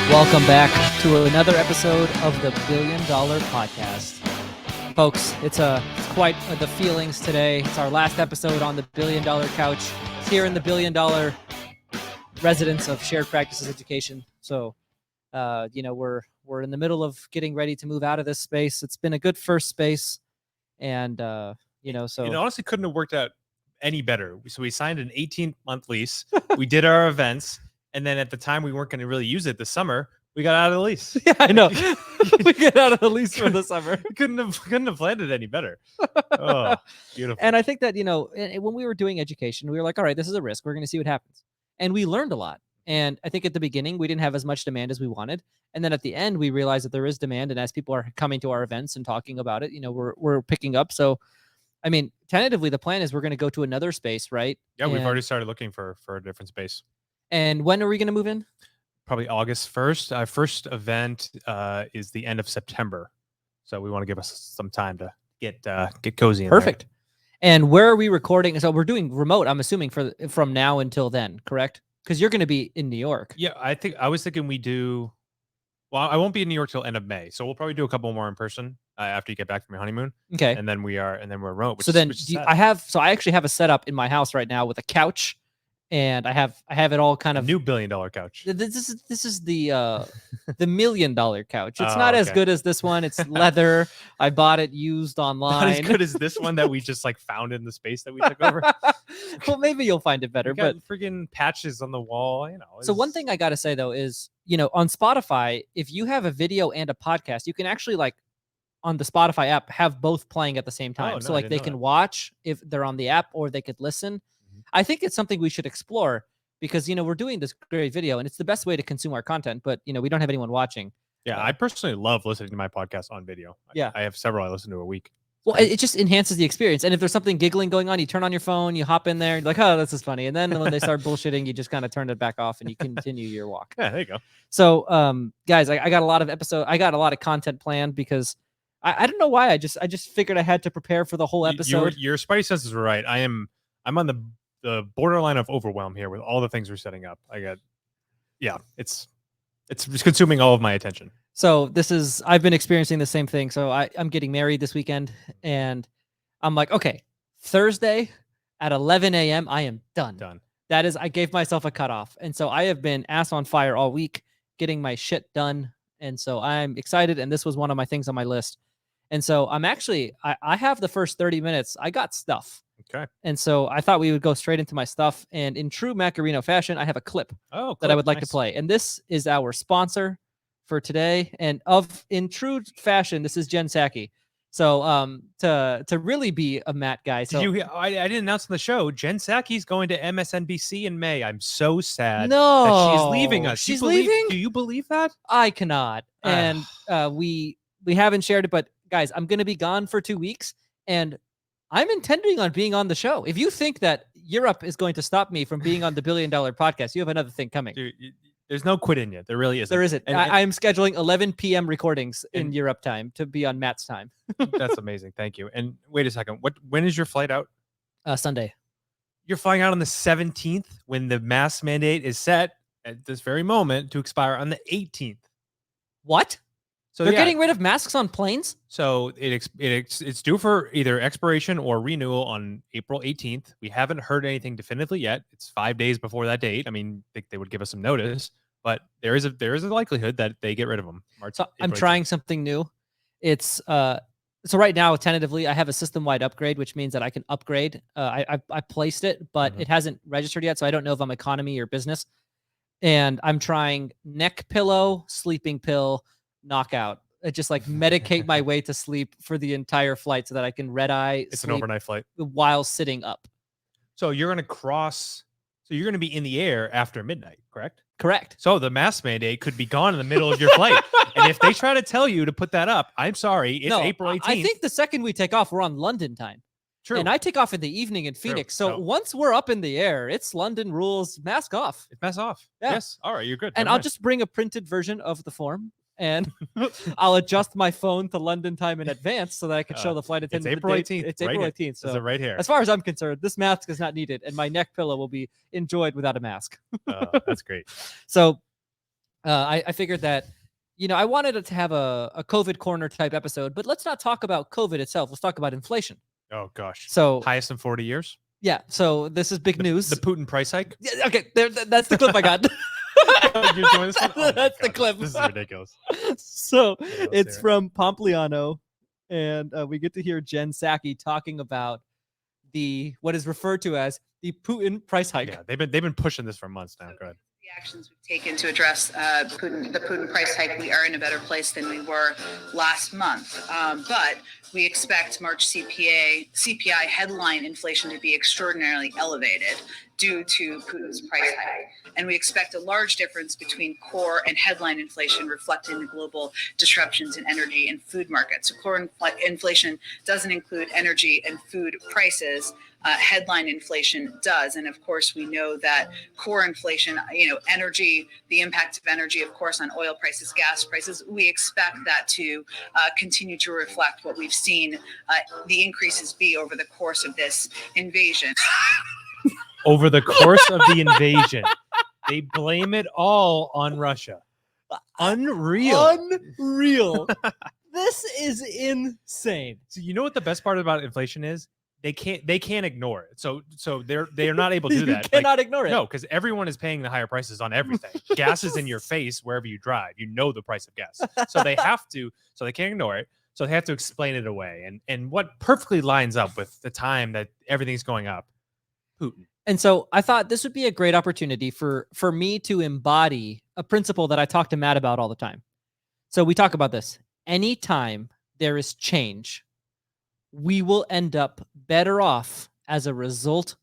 Welcome back to another episode of the $1 Billion Podcast. Folks, it's quite the feelings today. It's our last episode on the $1 Billion Couch here in the $1 Billion residence of Shared Practices Education. So, we're in the middle of getting ready to move out of this space. It's been a good first space, and so it honestly couldn't have worked out any better. So we signed an 18-month lease. We did our events. And then at the time we weren't going to really use it this summer, we got out of the lease. Yeah, I know. We get out of the lease for the summer. couldn't have planned it any better. Oh, beautiful. And I think that, when we were doing education, we were like, all right, this is a risk. We're going to see what happens. And we learned a lot. And I think at the beginning, we didn't have as much demand as we wanted. And then at the end, we realized that there is demand. And as people are coming to our events and talking about it, we're picking up. So, I mean, tentatively, the plan is we're going to go to another space, right? Yeah, we've already started looking for a different space. And when are we going to move in? Probably August 1st. Our first event is the end of September. So we want to give us some time to get cozy. Perfect. And where are we recording? So we're doing remote, I'm assuming, from now until then, correct? Because you're going to be in New York. Yeah, I was thinking we do. Well, I won't be in New York till end of May. So we'll probably do a couple more in person after you get back from your honeymoon. Okay. And then we're remote. I actually have a setup in my house right now with a couch. And I have it all kind of new $1 billion couch. This is the $1 million couch. It's not as good as this one. It's leather. I bought it used online. Not as good as this one that we just found in the space that we took over. Well, maybe you'll find it better. But friggin' patches on the wall, So one thing I gotta say though is, on Spotify, if you have a video and a podcast, you can actually on the Spotify app have both playing at the same time. So they can watch if they're on the app or they could listen. I think it's something we should explore because, we're doing this great video and it's the best way to consume our content, but, we don't have anyone watching. Yeah, I personally love listening to my podcast on video. Yeah. I have several I listen to a week. Well, it just enhances the experience. And if there's something giggling going on, you turn on your phone, you hop in there, you're like, oh, this is funny. And then when they start bullshitting, you just kind of turn it back off and you continue your walk. Yeah, there you go. So, guys, I got a lot of content planned because I don't know why. I just figured I had to prepare for the whole episode. Your spidey senses were right. I'm on the borderline of overwhelm here with all the things we're setting up. It's consuming all of my attention. So I've been experiencing the same thing. So I'm getting married this weekend and I'm like, okay, Thursday at 11 a.m. I am done. That is, I gave myself a cutoff. And so I have been ass on fire all week getting my shit done. And so I'm excited. And this was one of my things on my list. And so I'm actually, I have the first 30 minutes. I got stuff. Okay. And so I thought we would go straight into my stuff. And in true Matt Guarino fashion, I have a clip that I would like to play. And this is our sponsor for today. And in true fashion, this is Jen Psaki. So to really be a Matt guy. So I didn't announce on the show, Jen Psaki's going to MSNBC in May. I'm so sad that she's leaving us. She's leaving? Do you believe that? I cannot. And we haven't shared it, but guys, I'm going to be gone for 2 weeks. And I'm intending on being on the show. If you think that Europe is going to stop me from being on the $1 Billion Podcast, you have another thing coming. Dude, there's no quit in you. There really isn't. There isn't. I'm scheduling 11 p.m. recordings in Europe time to be on Matt's time. That's amazing. Thank you. And wait a second. When is your flight out? Sunday. You're flying out on the 17th when the mask mandate is set at this very moment to expire on the 18th. What? So they're getting rid of masks on planes? So it's due for either expiration or renewal on April 18th. We haven't heard anything definitively yet. It's 5 days before that date. I mean, I think they would give us some notice, but there is a likelihood that they get rid of them. I'm trying something new. It's so right now, tentatively, I have a system-wide upgrade, which means that I can upgrade. I placed it, but it hasn't registered yet, so I don't know if I'm economy or business. And I'm trying neck pillow, sleeping pill, knockout. Just medicate my way to sleep for the entire flight so that I can red eye. It's an overnight flight while sitting up. So you're going to be in the air after midnight, correct? Correct. So the mask mandate could be gone in the middle of your flight. And if they try to tell you to put that up, I'm sorry, it's April 18th. I think the second we take off, we're on London time. True. And I take off in the evening in Phoenix. True. So once we're up in the air, it's London rules, mask off. Mask off. Yeah. Yes. All right, you're good. And I'll just bring a printed version of the form. And I'll adjust my phone to London time in advance so that I can show the flight attendant. It's April 18th. It's April 18th. So it's right here. As far as I'm concerned, this mask is not needed, and my neck pillow will be enjoyed without a mask. That's great. So I figured that, I wanted it to have a COVID corner type episode, but let's not talk about COVID itself. Let's talk about inflation. Oh gosh. So highest in 40 years. Yeah. So this is big news. The Putin price hike. Yeah, okay. That's the clip I got. You're doing this one? Oh That's the clip. This is ridiculous. So it's from Pompliano, and we get to hear Jen Psaki talking about what is referred to as the Putin price hike. Yeah, they've been pushing this for months now. Go ahead. The actions we've taken to address the Putin price hike, we are in a better place than we were last month. But we expect March CPI headline inflation to be extraordinarily elevated due to Putin's price hike. And we expect a large difference between core and headline inflation, reflecting the global disruptions in energy and food markets. So core inflation doesn't include energy and food prices. Headline inflation does. And of course, we know that core inflation, energy, the impact of energy, of course, on oil prices, gas prices, we expect that to continue to reflect what we've seen the increases be over the course of this invasion. Over the course of the invasion, they blame it all on Russia. Unreal. This is insane. So you know what the best part about inflation is? They can't ignore it. So they're not able to do that. You cannot ignore it. No, because everyone is paying the higher prices on everything. Gas is in your face wherever you drive. You know the price of gas. So they have to. So they can't ignore it. So they have to explain it away. And what perfectly lines up with the time that everything's going up? Putin. And so I thought this would be a great opportunity for me to embody a principle that I talk to Matt about all the time. So we talk about this. Anytime there is change, we will end up better off as a result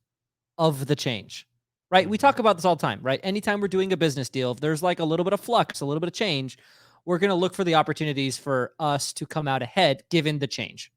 of the change, right? We talk about this all the time, right? Anytime we're doing a business deal, if there's like a little bit of flux, a little bit of change, we're going to look for the opportunities for us to come out ahead given the change,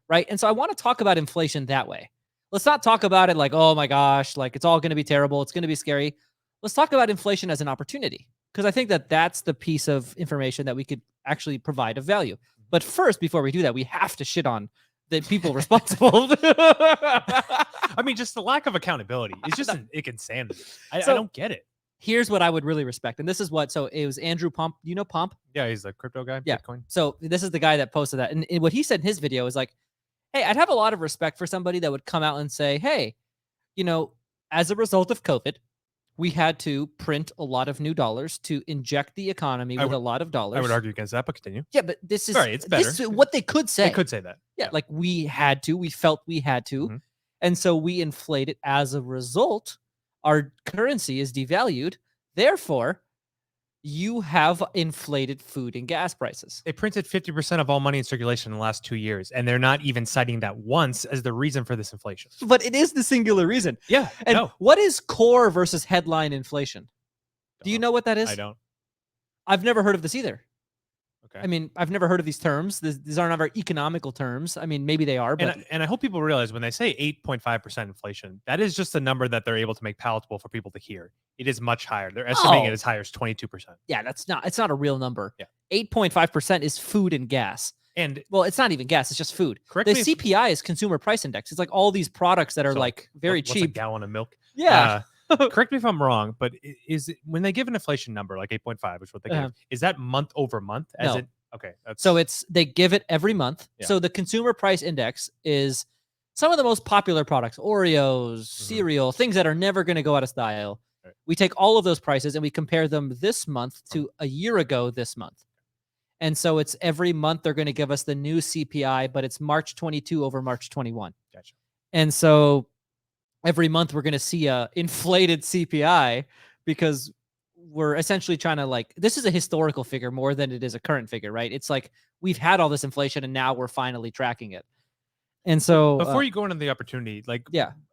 right? And so I want to talk about inflation that way. Let's not talk about it like, oh my gosh, like it's all going to be terrible. It's going to be scary. Let's talk about inflation as an opportunity, because I think that that's the piece of information that we could actually provide of value. But first, before we do that, we have to shit on the people responsible. I mean, just the lack of accountability. It's just insanity. I don't get it. Here's what I would really respect. And this is so it was Andrew Pomp. You know Pomp? Yeah, he's the crypto guy. Yeah. Bitcoin. So this is the guy that posted that. And what he said in his video is like, hey, I'd have a lot of respect for somebody that would come out and say, hey, as a result of COVID, we had to print a lot of new dollars to inject the economy with a lot of dollars. I would argue against that, but continue. Yeah, but this is it's better. This is what they could say. They could say that. Yeah, like we had to. We felt we had to. Mm-hmm. And so we inflate it. As a result, our currency is devalued. Therefore, you have inflated food and gas prices. They printed 50% of all money in circulation in the last 2 years, and they're not even citing that once as the reason for this inflation. But it is the singular reason. Yeah. And what is core versus headline inflation? Do you know what that is? I don't. I've never heard of this either. Okay. I mean, I've never heard of these terms. These are not very economical terms. I mean, maybe they are, but and I hope people realize when they say 8.5% inflation, that is just a number that they're able to make palatable for people to hear. It is much higher. They're estimating it as high as 22%. Yeah, it's not a real number. Yeah. 8.5% is food and gas. And well, it's not even gas, it's just food. The CPI is consumer price index. It's like all these products that are like very cheap. What's a gallon of milk? Yeah. Correct me if I'm wrong, but is it, when they give an inflation number like 8.5, which is what they give, is that month over month? No. Okay. So they give it every month. Yeah. So the consumer price index is some of the most popular products, Oreos, cereal, things that are never going to go out of style. Right. We take all of those prices and we compare them this month to a year ago this month. And so it's every month they're going to give us the new CPI, but it's March 22 over March 21. Gotcha. And so every month we're going to see a inflated CPI because we're essentially trying to this is a historical figure more than it is a current figure, right? It's like we've had all this inflation and now we're finally tracking it. And so before you go into the opportunity,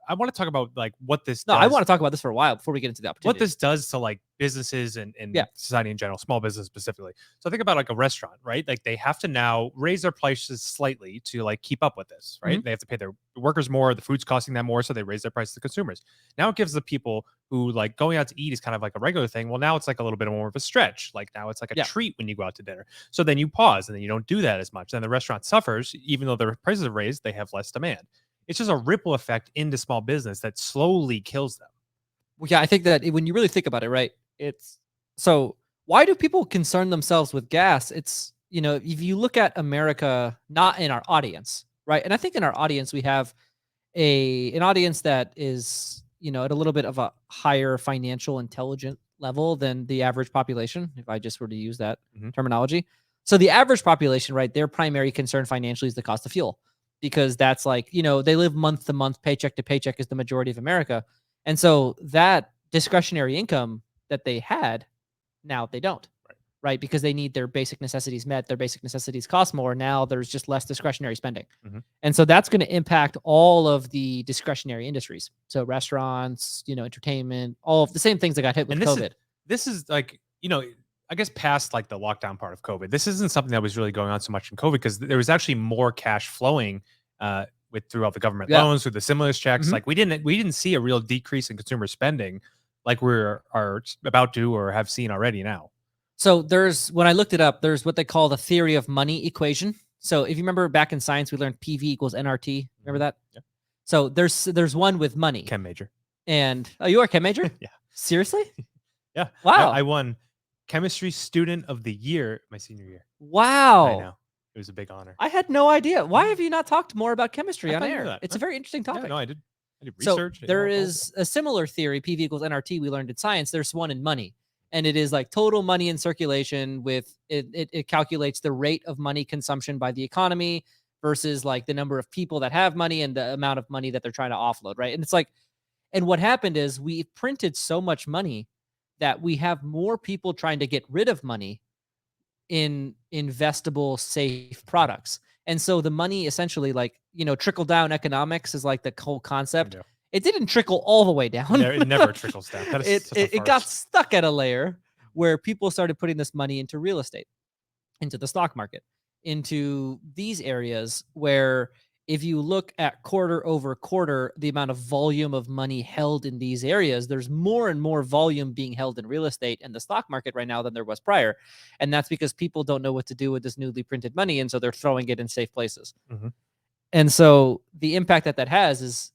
I want to talk about what this does. I want to talk about this for a while before we get into the opportunity. What this does to businesses and society in general, small business specifically. So think about a restaurant, right? They have to now raise their prices slightly to keep up with this, right? Mm-hmm. They have to pay their workers more, the food's costing them more, so they raise their prices to consumers. Now it gives the people who going out to eat is kind of a regular thing. Well, now it's a little bit more of a stretch. Now it's a treat when you go out to dinner. So then you pause and then you don't do that as much. Then the restaurant suffers, even though their prices are raised, they have less demand. It's just a ripple effect into small business that slowly kills them. Well, yeah, I think that when you really think about it, right, it's so why do people concern themselves with gas? It's, if you look at America, not in our audience, right? And I think in our audience, we have an audience that is, at a little bit of a higher financial intelligent level than the average population, if I just were to use that terminology. So the average population, right, their primary concern financially is the cost of fuel, because that's like, they live month to month, paycheck to paycheck is the majority of America. And so that discretionary income that they had, now they don't, right? Because they need their basic necessities met. Their basic necessities cost more. Now there's just less discretionary spending. And so that's going to impact all of the discretionary industries. So restaurants, entertainment, all of the same things that got hit with COVID. This is like, I guess past like the lockdown part of COVID, this isn't something that was really going on so much in COVID, because there was actually more cash flowing through all the government loans, through the stimulus checks. Like we didn't see a real decrease in consumer spending like we're about to or have seen already now. So when I looked it up, there's what they call the theory of money equation. So if you remember back in science, we learned PV equals nRT. Remember that? Yeah. So there's one with money. Chem major. And you are a chem major? Yeah. Seriously? Yeah. Wow. I won chemistry student of the year my senior year. Wow. I know. It was a big honor. I had no idea. Why have you not talked more about chemistry on air? That. It's a very interesting topic. Yeah, no, I did research. So there is a similar theory, PV equals nRT, we learned in science. There's one in money. And it is like total money in circulation with it calculates the rate of money consumption by the economy versus like the number of people that have money and the amount of money that they're trying to offload, right? And it's like, and what happened is we printed so much money that we have more people trying to get rid of money in investable, safe products. And so the money essentially, like, trickle down economics is like the whole concept. It didn't trickle all the way down. It never trickles down. That is it got stuck at a layer where people started putting this money into real estate, into the stock market, into these areas where if you look at quarter over quarter, the amount of volume of money held in these areas, there's more and more volume being held in real estate and the stock market right now than there was prior. And that's because people don't know what to do with this newly printed money. And so they're throwing it in safe places. And so the impact that has is,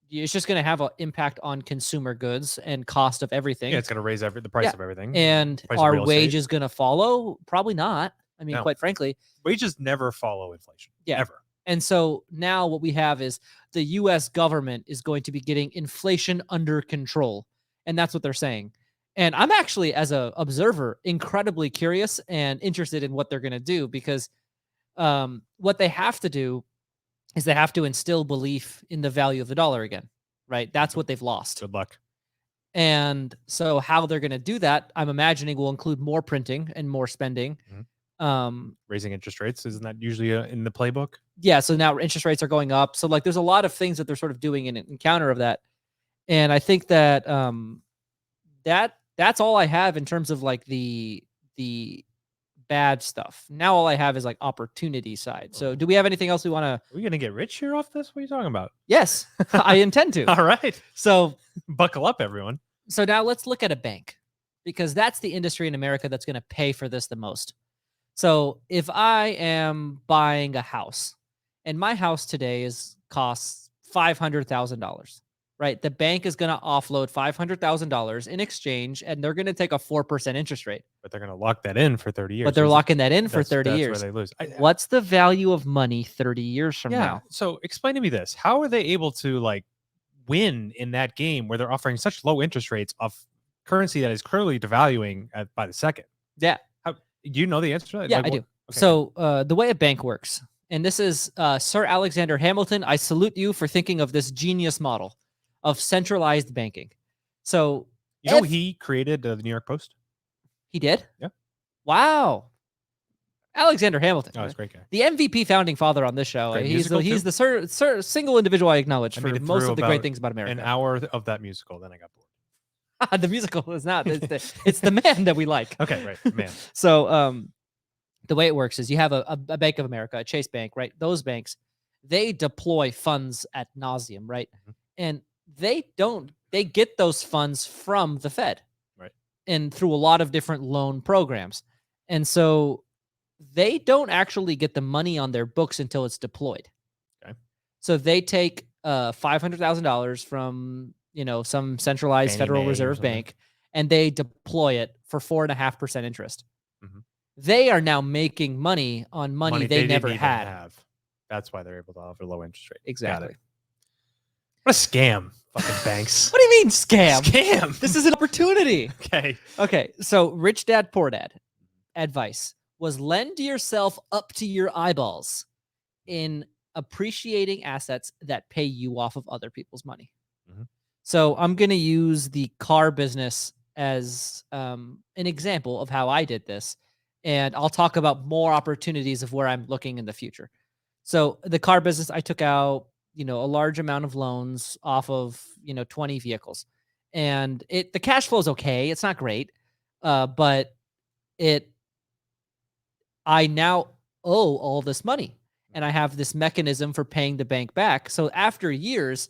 it's just going to have an impact on consumer goods and cost of everything. Yeah, it's going to raise the price of everything. And are wages going to follow? Probably not. I mean, quite frankly, wages never follow inflation. Yeah. Ever. And so now what we have is the U.S. government is going to be getting inflation under control. And that's what they're saying. And I'm actually, as an observer, incredibly curious and interested in what they're going to do, because what they have to do is they have to instill belief in the value of the dollar again, right? That's what they've lost. Good luck. And so how they're going to do that, I'm imagining, will include more printing and more spending. Raising interest rates, isn't that usually in the playbook? Yeah, so now interest rates are going up. So like there's a lot of things that they're sort of doing in counter of that. And I think that that's all I have in terms of like the bad stuff. Now all I have is like opportunity side. So do we have anything else we want to... Are we going to get rich here off this? What are you talking about? Yes, I intend to. All right. So buckle up, everyone. So now let's look at a bank, because that's the industry in America that's going to pay for this the most. So if I am buying a house and my house today costs $500,000, right? The bank is going to offload $500,000 in exchange, and they're going to take a 4% interest rate. But they're going to lock that in for 30 years. But they're locking that in for 30 that's years. Where they lose. What's the value of money 30 years from now? So explain to me this. How are they able to like win in that game where they're offering such low interest rates of currency that is clearly devaluing by the second? Yeah. Do you know the answer to that? Yeah, I do. Okay. So the way a bank works, and this is Sir Alexander Hamilton. I salute you for thinking of this genius model of centralized banking. So he created the New York Post. He did? Yeah. Wow. Alexander Hamilton. Oh, he's a great guy. The MVP founding father on this show. He's the single individual I acknowledge for most of the great things about America. An hour of that musical, then I got bored. The musical is not. It's the man that we like. Okay, right, man. So the way it works is you have a Bank of America, a Chase Bank, right? Those banks, they deploy funds ad nauseum, right? And they get those funds from the Fed, right? And through a lot of different loan programs. And so they don't actually get the money on their books until it's deployed. Okay. So they take $500,000 from, some centralized Federal Reserve bank, and they deploy it for 4.5% interest. Mhm. They are now making money on money they never didn't even had. have. That's why they're able to offer low interest rate. Got Exactly. it. What a scam, fucking banks. What do you mean scam? Scam. This is an opportunity. Okay. Okay, so Rich Dad Poor Dad advice was lend yourself up to your eyeballs in appreciating assets that pay you off of other people's money. Mhm. So I'm going to use the car business as an example of how I did this. And I'll talk about more opportunities of where I'm looking in the future. So the car business, I took out, a large amount of loans off of, 20 vehicles. And the cash flow is okay. It's not great. But I now owe all this money, and I have this mechanism for paying the bank back. So after years,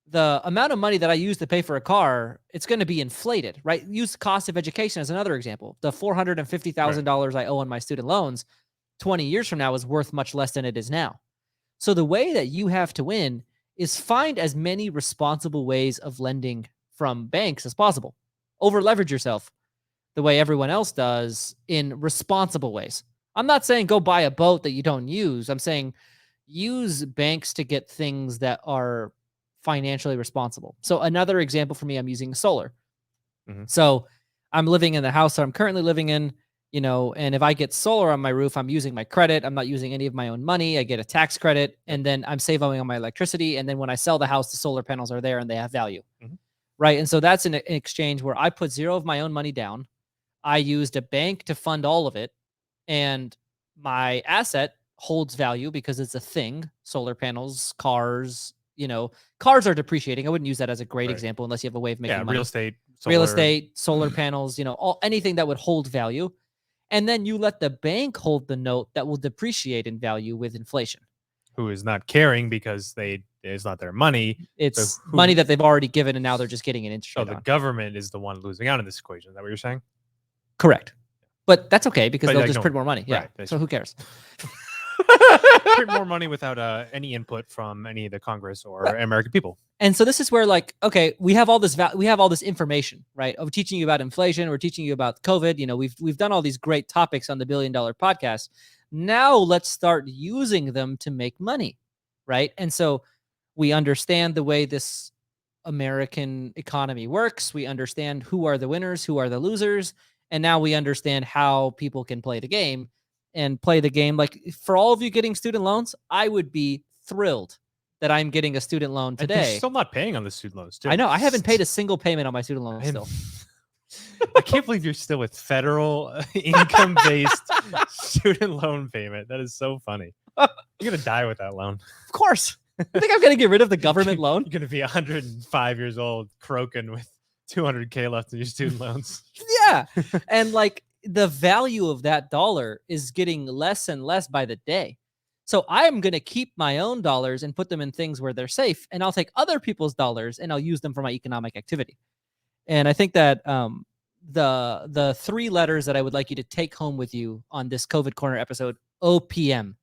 the amount of money that I use to pay for a car, it's going to be inflated, right? Use cost of education as another example. The $450,000 I owe on my student loans 20 years from now is worth much less than it is now. So the way that you have to win is find as many responsible ways of lending from banks as possible. Over leverage yourself the way everyone else does in responsible ways. I'm not saying go buy a boat that you don't use. I'm saying use banks to get things that are financially responsible. So another example for me, I'm using solar. Mhm. So I'm living in the house that I'm currently living in, and if I get solar on my roof, I'm using my credit. I'm not using any of my own money. I get a tax credit, and then I'm saving on my electricity. And then when I sell the house, the solar panels are there and they have value. Mhm. Right. And so that's an exchange where I put zero of my own money down. I used a bank to fund all of it, and my asset holds value because it's a thing. Solar panels, cars, cars are depreciating. I wouldn't use that as a great Right. example unless you have a way of making money. Real estate, Real estate, solar panels, anything that would hold value. And then you let the bank hold the note that will depreciate in value with inflation. who is not caring because it's not their money. It's money that they've already given, and now they're just getting an interest So rate the on. government is the one losing out in this equation. Is that what you're saying? Correct. But that's okay because they'll just no, print more money. Yeah. right, So who cares? Print more money without any input from any of the Congress or American people. And so this is where, okay, we have all this we have all this information, right? Of teaching you about inflation, we're teaching you about COVID. We've done all these great topics on the $1 Billion Podcast. Now let's start using them to make money, right? And so we understand the way this American economy works. We understand who are the winners, who are the losers, and now we understand how people can play the game and play the game. Like, for all of you getting student loans, I would be thrilled that I'm getting a student loan today. And they're still not paying on the student loans, too. I know. I haven't paid a single payment on my student loans still. I can't believe you're still with federal income-based student loan payment. That is so funny. You're going to die with that loan. Of course. I think I'm going to get rid of the government loan. You're going to be 105 years old, croaking with $200K left in your student loans. Yeah. And the value of that dollar is getting less and less by the day. So I'm going to keep my own dollars and put them in things where they're safe. And I'll take other people's dollars and I'll use them for my economic activity. And I think that the three letters that I would like you to take home with you on this COVID Corner episode, OPM,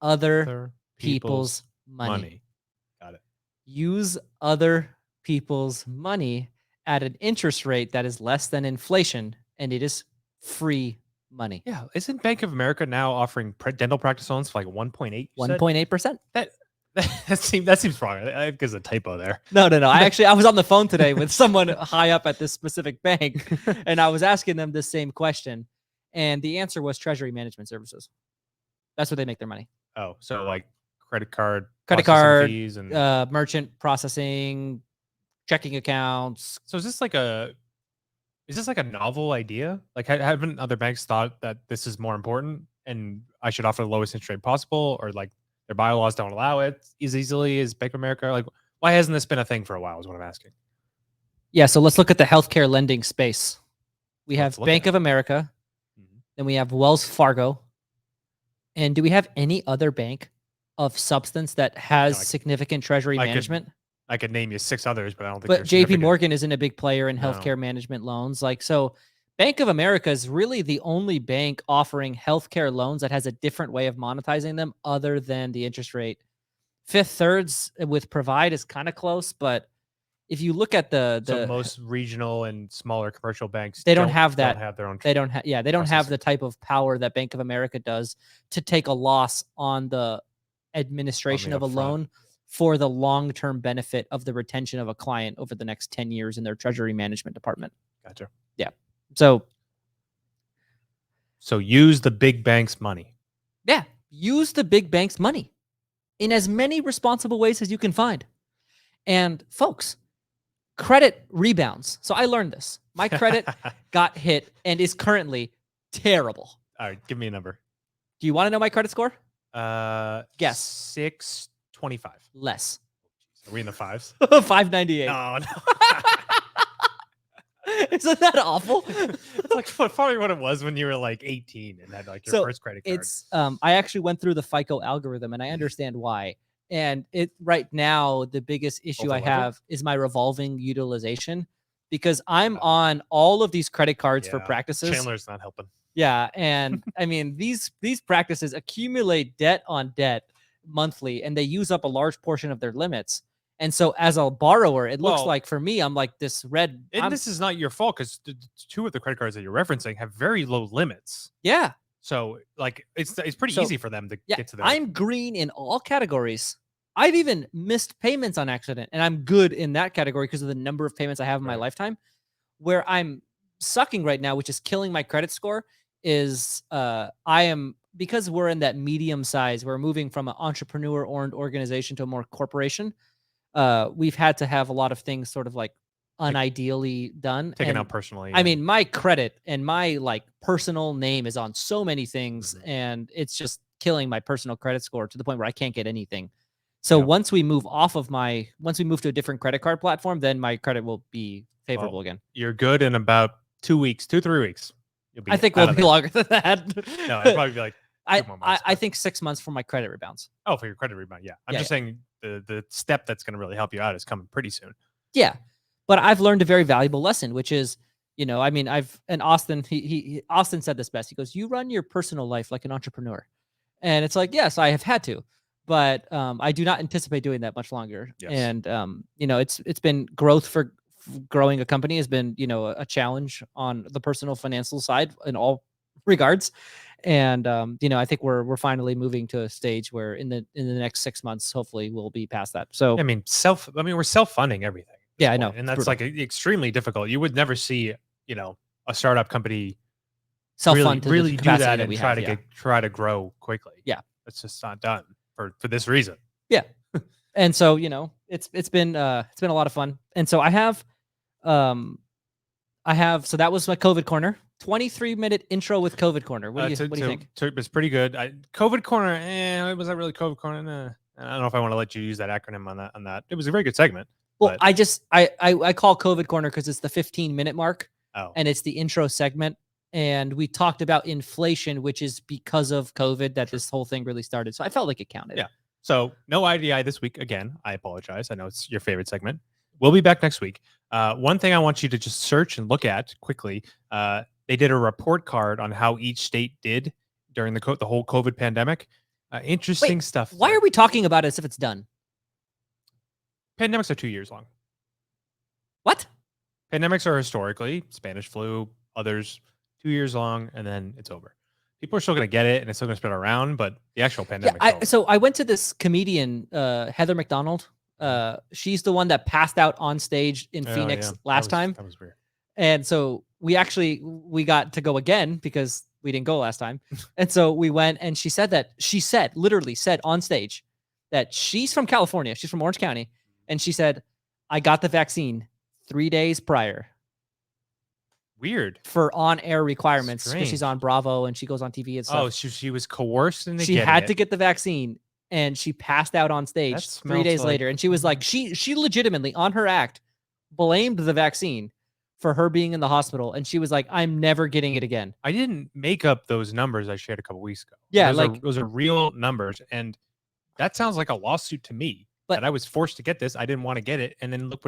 other people's money. Got it. Use other people's money at an interest rate that is less than inflation, and it is free money. Yeah. Isn't Bank of America now offering dental practice loans for 1.8? 1.8%? That seems wrong. I think there's a typo there. No. I was on the phone today with someone high up at this specific bank, and I was asking them the same question, and the answer was treasury management services. That's where they make their money. Oh, so credit card fees and merchant processing, checking accounts. So is this a novel idea? Haven't other banks thought that this is more important and I should offer the lowest interest rate possible, or their bylaws don't allow it as easily as Bank of America? Why hasn't this been a thing for a while is what I'm asking. Yeah, so let's look at the healthcare lending space. We have Bank of America, then we have Wells Fargo. And do we have any other bank of substance that has significant treasury management? I could name you 6 others, but I don't think. But JP Morgan isn't a big player in healthcare management loans. So Bank of America is really the only bank offering healthcare loans that has a different way of monetizing them other than the interest rate. Fifth Thirds with Provide is kind of close, but if you look at so most regional and smaller commercial banks, they don't have that. Don't have their own. They don't have. Yeah, they don't have the type of power that Bank of America does to take a loss on the administration of a loan for the long-term benefit of the retention of a client over the next 10 years in their treasury management department. Gotcha. Yeah. So use the big bank's money. Yeah, use the big bank's money in as many responsible ways as you can find. And folks, credit rebounds. So I learned this. My credit got hit and is currently terrible. All right, give me a number. Do you want to know my credit score? Guess. 625. Less. Are we in the fives? 598. Oh no. Isn't that awful? It's like probably what it was when you were like 18 and had like your first credit card. It's I actually went through the FICO algorithm and I understand why. And it right now the biggest issue I have is my revolving utilization because I'm on all of these credit cards for practices. Chandler's not helping. Yeah, and I mean these practices accumulate debt on debt monthly and they use up a large portion of their limits. And so as a borrower, it looks like for me, I'm like this red. And this is not your fault because two of the credit cards that you're referencing have very low limits. Yeah. So like it's pretty easy for them to get to that. I'm green in all categories. I've even missed payments on accident, and I'm good in that category because of the number of payments I have in my lifetime. Where I'm sucking right now, which is killing my credit score, is because we're in that medium size. We're moving from an entrepreneur-owned organization to a more corporation. We've had to have a lot of things sort of like unideally done. Taken out personally. I mean, my credit and my like personal name is on so many things and it's just killing my personal credit score to the point where I can't get anything. So once we move to a different credit card platform, then my credit will be favorable again. You're good in about 2 weeks, 2-3 weeks. I think we'll be longer than that. No, it'll probably be like I think 6 months for my credit rebounds. Oh, for your credit rebound. Yeah. I'm just saying the step that's going to really help you out is coming pretty soon. Yeah. But I've learned a very valuable lesson, which is, I mean, Austin said this best. He goes, you run your personal life like an entrepreneur. And it's like, yes, I have had to, but I do not anticipate doing that much longer. Yes. And, it's been growth for growing a company has been, a challenge on the personal financial side in all regards. And, I think we're finally moving to a stage where in the next 6 months, hopefully we'll be past that. So, I mean, we're self-funding everything. Yeah, I know. And that's like extremely difficult. You would never see, a startup company self-fund really do that and try to grow quickly. Yeah. It's just not done for this reason. Yeah. And so, it's been a lot of fun. And so I have so that was my COVID corner. 23-minute intro with COVID corner. What do you think? It's pretty good. COVID corner. Was that really COVID corner? Nah. I don't know if I want to let you use that acronym on that. It was a very good segment. Well, I call COVID corner because it's the 15-minute mark. Oh. And it's the intro segment. And we talked about inflation, which is because of COVID that this whole thing really started. So I felt like it counted. Yeah. So no IDI this week. Again, I apologize. I know it's your favorite segment. We'll be back next week. One thing I want you to just search and look at quickly. They did a report card on how each state did during the whole COVID pandemic. Interesting stuff. Why are we talking about it as if it's done? Pandemics are 2 years long. What? Pandemics are historically Spanish flu, others 2 years long, and then it's over. People are still going to get it, and it's still going to spread around, but the actual pandemic. So I went to this comedian, Heather McDonald. She's the one that passed out on stage in Phoenix last time. That was weird. And so we got to go again because we didn't go last time. And so we went and she literally said on stage that she's from California. She's from Orange County. And she said, I got the vaccine 3 days prior. Weird. For on-air requirements because she's on Bravo and she goes on TV and stuff. Oh, she was coerced into she had to get the vaccine and she passed out on stage 3 days later. And she was like, she legitimately on her act blamed the vaccine for her being in the hospital. And she was like, I'm never getting it again. I didn't make up those numbers I shared a couple weeks ago. Yeah. Those are real numbers. And that sounds like a lawsuit to me. But I was forced to get this. I didn't want to get it. And then look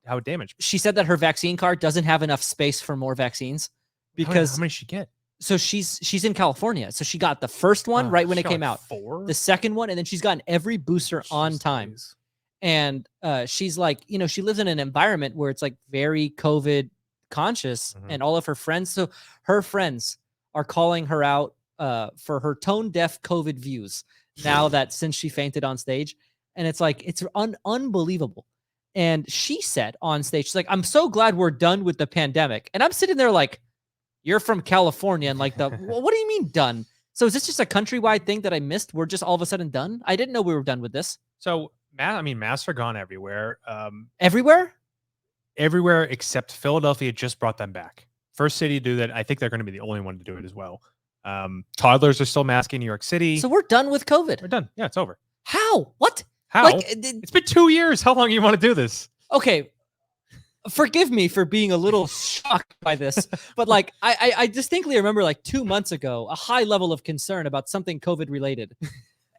how it damaged me. She said that her vaccine card doesn't have enough space for more vaccines because how many did she get? So she's in California. So she got the first one right when it came out, 4? the second one, and then she's gotten every booster on time. And she's like, she lives in an environment where it's like very COVID conscious, and all of her friends. So her friends are calling her out for her tone deaf COVID views now that since she fainted on stage. And it's like, it's unbelievable. And she said on stage, she's like, I'm so glad we're done with the pandemic. And I'm sitting there like, you're from California. And like, well, what do you mean done? So is this just a countrywide thing that I missed? We're just all of a sudden done? I didn't know we were done with this. So, masks are gone everywhere. Everywhere? Everywhere except Philadelphia just brought them back. First city to do that. I think they're going to be the only one to do it as well. Toddlers are still masking in New York City. So we're done with COVID. We're done. Yeah, it's over. How? What? How? Like, it's been 2 years. How long do you want to do this? Okay. Forgive me for being a little shocked by this, but like I distinctly remember like 2 months ago, a high level of concern about something COVID related.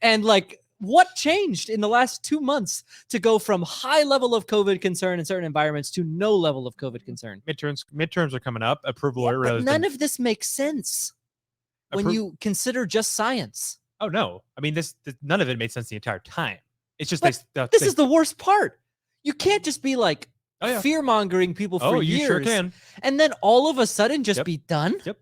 And like, what changed in the last 2 months to go from high level of COVID concern in certain environments to no level of COVID concern? Midterms are coming up. Approval. But none of this makes sense when you consider just science. Oh no! I mean, none of it made sense the entire time. It's just this is the worst part. You can't just be like fear mongering people for years. You sure can. And then all of a sudden just be done. Yep.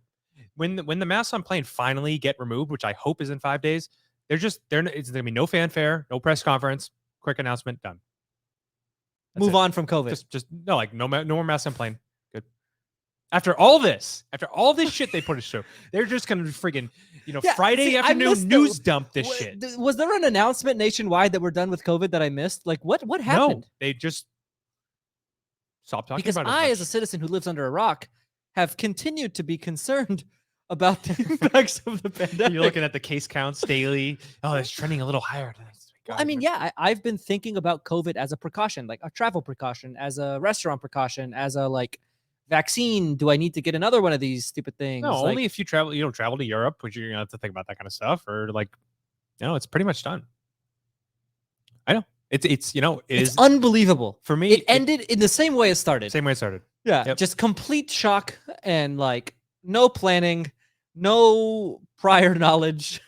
When the masks on plane finally get removed, which I hope is in 5 days, it's gonna be no fanfare, no press conference, quick announcement, done. Move on from COVID. Just no, like no more masks on plane. Good. After all this shit they put us through, they're just gonna freaking Friday afternoon news dump this shit. Was there an announcement nationwide that we're done with COVID that I missed? Like what happened? No, they just stopped talking because about it. Because I, as a citizen who lives under a rock, have continued to be concerned about the impacts of the pandemic. You're looking at the case counts daily. Oh, it's trending a little higher tonight. Well, I mean, yeah, I've been thinking about COVID as a precaution, like a travel precaution, as a restaurant precaution, as a like vaccine. Do I need to get another one of these stupid things? No, like, only if you travel. You don't travel to Europe, which you're gonna have to think about that kind of stuff, or like, it's pretty much done. I know it's unbelievable for me. It ended in the same way it started. Same way it started. Yeah, just complete shock and like no planning, no prior knowledge.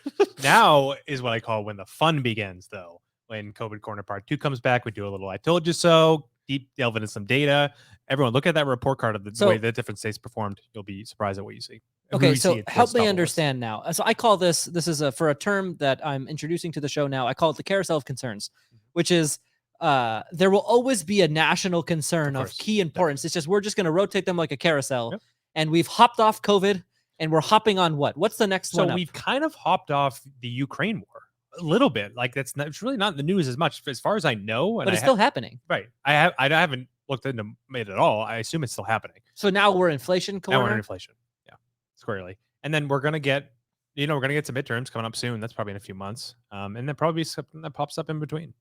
Now is what I call when the fun begins, though. When COVID Corner Part 2 comes back, we do a little I told you so, deep delve into some data. Everyone, look at that report card of the way that different states performed. You'll be surprised at what you see. Okay, so help me understand now. So I call this for a term that I'm introducing to the show now. I call it the carousel of concerns, which is there will always be a national concern of key importance. It's just we're just going to rotate them like a carousel, and we've hopped off COVID. And we're hopping on what? What's the next one? So we've kind of hopped off the Ukraine war a little bit. Like it's really not in the news as much as far as I know. But it's still happening. Right. I haven't looked into it at all. I assume it's still happening. So now we're inflation corner. Now we're in inflation. Yeah, squarely. And then we're gonna get, some midterms coming up soon. That's probably in a few months. And then probably something that pops up in between.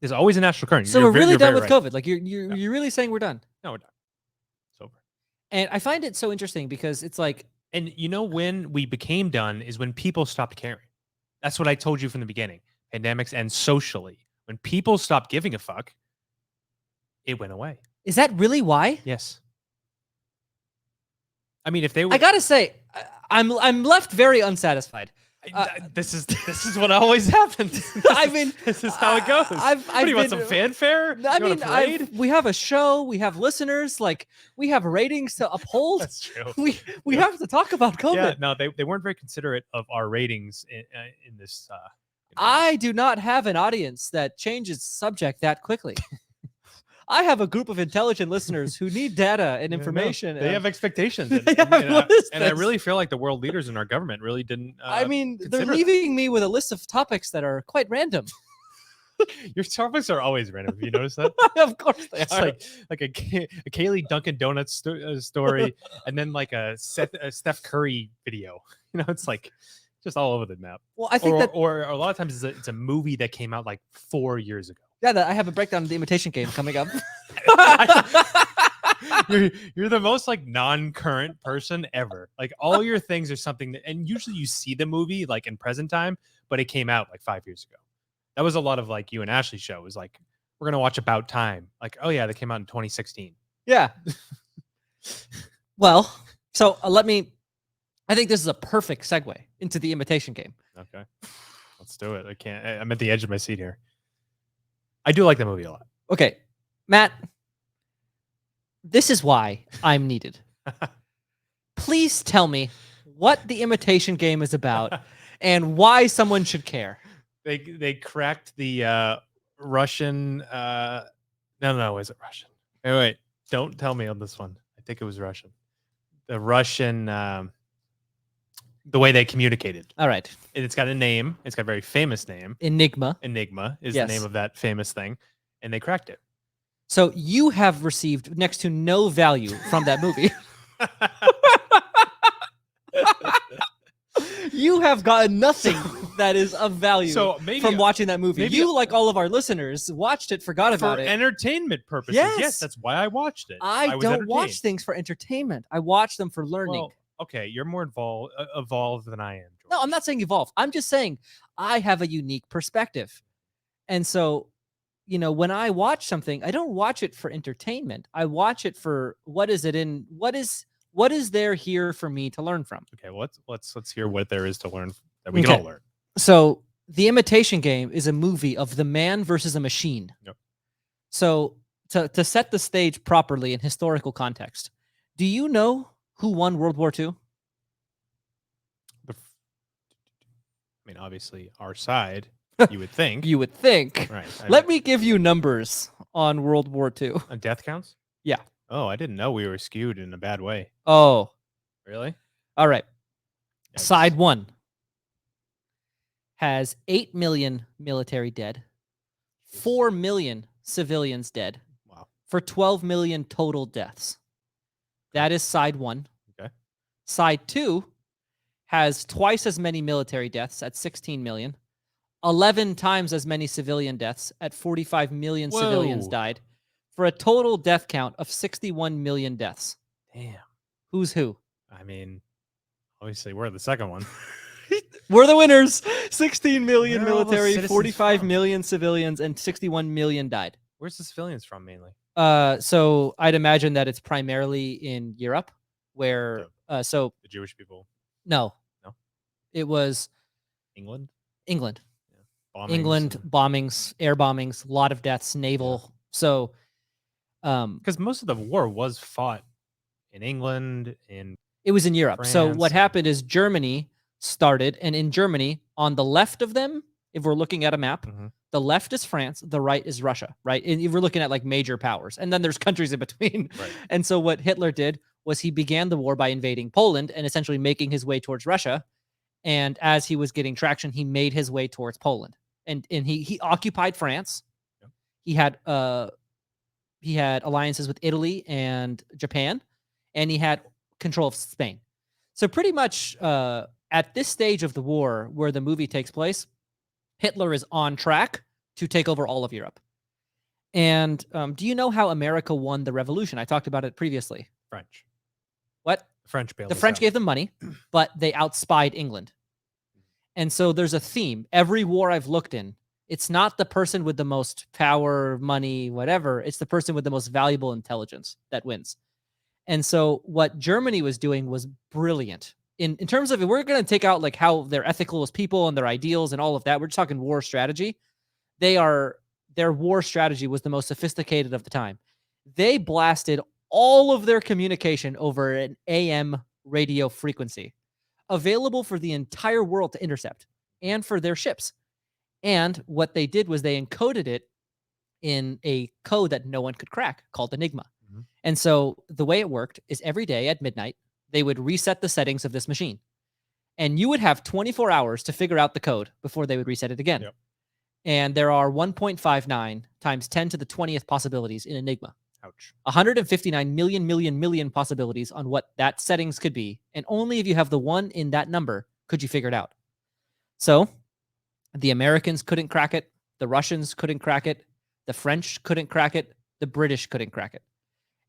There's always a national current. So we're really done with COVID. Like you're really saying we're done? No, we're done. It's over. And I find it so interesting because it's like. And when we became done is when people stopped caring. That's what I told you from the beginning. Pandemics end socially. When people stopped giving a fuck, it went away. Is that really why? Yes. I mean, if they were... I gotta say, I'm left very unsatisfied. This is what always happens. This is how it goes. Do you want some fanfare? We have a show. We have listeners. Like we have ratings to uphold. That's true. We have to talk about COVID. Yeah, no, they weren't very considerate of our ratings in this. I do not have an audience that changes subject that quickly. I have a group of intelligent listeners who need data and information. They have expectations. And I really feel like the world leaders in our government really didn't. They're leaving me with a list of topics that are quite random. Your topics are always random. Have you noticed that? Of course they are. Like a Kaylee Dunkin' Donuts story, and then like a Steph Curry video. It's like just all over the map. Well, I think or a lot of times it's a movie that came out like 4 years ago. Yeah, I have a breakdown of the Imitation Game coming up. You're the most like non-current person ever. Like all your things are something that, and usually you see the movie like in present time, but it came out like 5 years ago. That was a lot of like you and Ashley's show. It was like, we're gonna watch About Time. Like, oh yeah, they came out in 2016. Yeah. Well, so I think this is a perfect segue into the Imitation Game. Okay, let's do it. I'm at the edge of my seat here. I do like the movie a lot. Okay, Matt, this is why I'm needed. Please tell me what the Imitation Game is about and why someone should care. They cracked the Russian. No, is it Russian? Wait, don't tell me on this one. I think it was Russian. The Russian, the way they communicated. All right. And it's got a name. It's got a very famous name. Enigma. Enigma is Yes. the name of that famous thing, and they cracked it. So you have received next to no value from that movie. You have gotten nothing that is of value from watching that movie. You, like all of our listeners, watched it, forgot about it. For entertainment purposes. Yes, that's why I watched it. I don't watch things for entertainment. I watch them for learning. Well, okay, you're more evolved than I am, George. No, I'm not saying evolved. I'm just saying I have a unique perspective. And so, when I watch something, I don't watch it for entertainment. I watch it for what is there here for me to learn from. Okay, well, let's hear what there is to learn that we can all learn. So, The Imitation Game is a movie of the man versus a machine. Yep. So, to set the stage properly in historical context, do you know who won World War II? I mean, obviously, our side, you would think. You would think. Right. Let me give you numbers on World War II. On death counts? Yeah. Oh, I didn't know we were skewed in a bad way. Oh. Really? All right. Yikes. Side 1 has 8 million military dead, 4 million civilians dead. Wow. For 12 million total deaths. That is side 1. Okay. Side 2 has twice as many military deaths at 16 million, 11 times as many civilian deaths at 45 million civilians died, for a total death count of 61 million deaths. Damn. Who's who? I mean, obviously, we're the second one. We're the winners. 16 million Where are all those military, citizens 45 from? million civilians, and 61 million died. Where's the civilians from, mainly? So I'd imagine that it's primarily in Europe, where the Jewish people. No, it was England. England, Bombings. England bombings, air bombings, a lot of deaths, naval. Yeah. So, because most of the war was fought in England, it was in Europe. So what France. happened is Germany started, and in Germany, on the left of them, if we're looking at a map, the left is France, the right is Russia, right? And if we're looking at like major powers, and then there's countries in between. Right. And so what Hitler did was he began the war by invading Poland and essentially making his way towards Russia. And as he was getting traction, he made his way towards Poland, and he occupied France. Yep. He had alliances with Italy and Japan, and he had control of Spain. So pretty much at this stage of the war where the movie takes place, Hitler is on track to take over all of Europe. And do you know how America won the revolution? I talked about it previously. French. What? French bailed The us French out. gave them money, but they outspied England. And so there's a theme. Every war I've looked in, it's not the person with the most power, money, whatever. It's the person with the most valuable intelligence that wins. And so what Germany was doing was brilliant. In terms of, if we're going to take out like how they're ethical as people and their ideals and all of that, we're just talking war strategy. Their war strategy was the most sophisticated of the time. They blasted all of their communication over an AM radio frequency available for the entire world to intercept and for their ships. And what they did was they encoded it in a code that no one could crack called Enigma. Mm-hmm. And so the way it worked is every day at midnight, they would reset the settings of this machine. And you would have 24 hours to figure out the code before they would reset it again. Yep. And there are 1.59 times 10 to the 20th possibilities in Enigma. Ouch. 159 million possibilities on what that settings could be. And only if you have the one in that number could you figure it out. So the Americans couldn't crack it. The Russians couldn't crack it. The French couldn't crack it. The British couldn't crack it.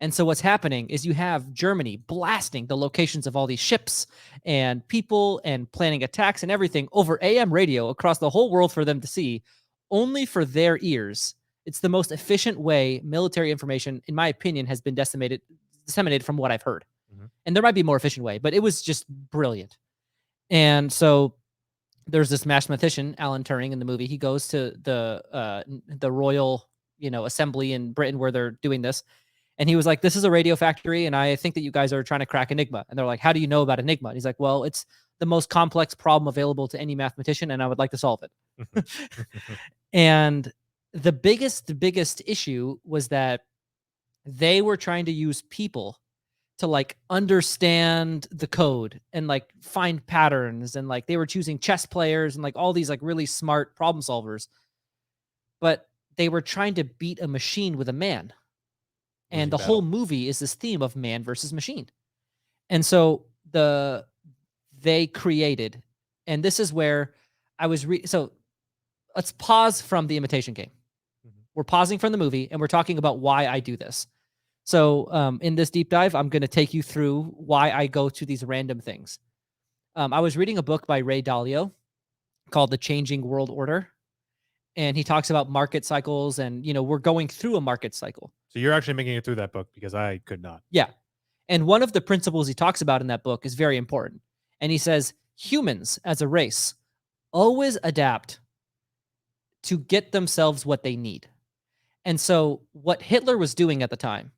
And so what's happening is you have Germany blasting the locations of all these ships and people and planning attacks and everything over AM radio across the whole world for them to see, only for their ears. It's the most efficient way military information, in my opinion, has been disseminated from what I've heard. Mm-hmm. And there might be a more efficient way, but it was just brilliant. And so there's this mathematician, Alan Turing, in the movie. He goes to the royal, assembly in Britain where they're doing this. And he was like, this is a radio factory, and I think that you guys are trying to crack Enigma. And they're like, how do you know about Enigma? And he's like, well, it's the most complex problem available to any mathematician, and I would like to solve it. And the biggest issue was that they were trying to use people to like understand the code and like find patterns, and like they were choosing chess players and like all these like really smart problem solvers, but they were trying to beat a machine with a man. And the whole movie is this theme of man versus machine. And so they created, and this is where I was so let's pause from The Imitation Game. We're pausing from the movie and we're talking about why I do this. So in this deep dive, I'm going to take you through why I go to these random things. I was reading a book by Ray Dalio called The Changing World Order. And he talks about market cycles, and, we're going through a market cycle. So you're actually making it through that book, because I could not. Yeah. And one of the principles he talks about in that book is very important. And he says, humans as a race always adapt to get themselves what they need. And so what Hitler was doing at the time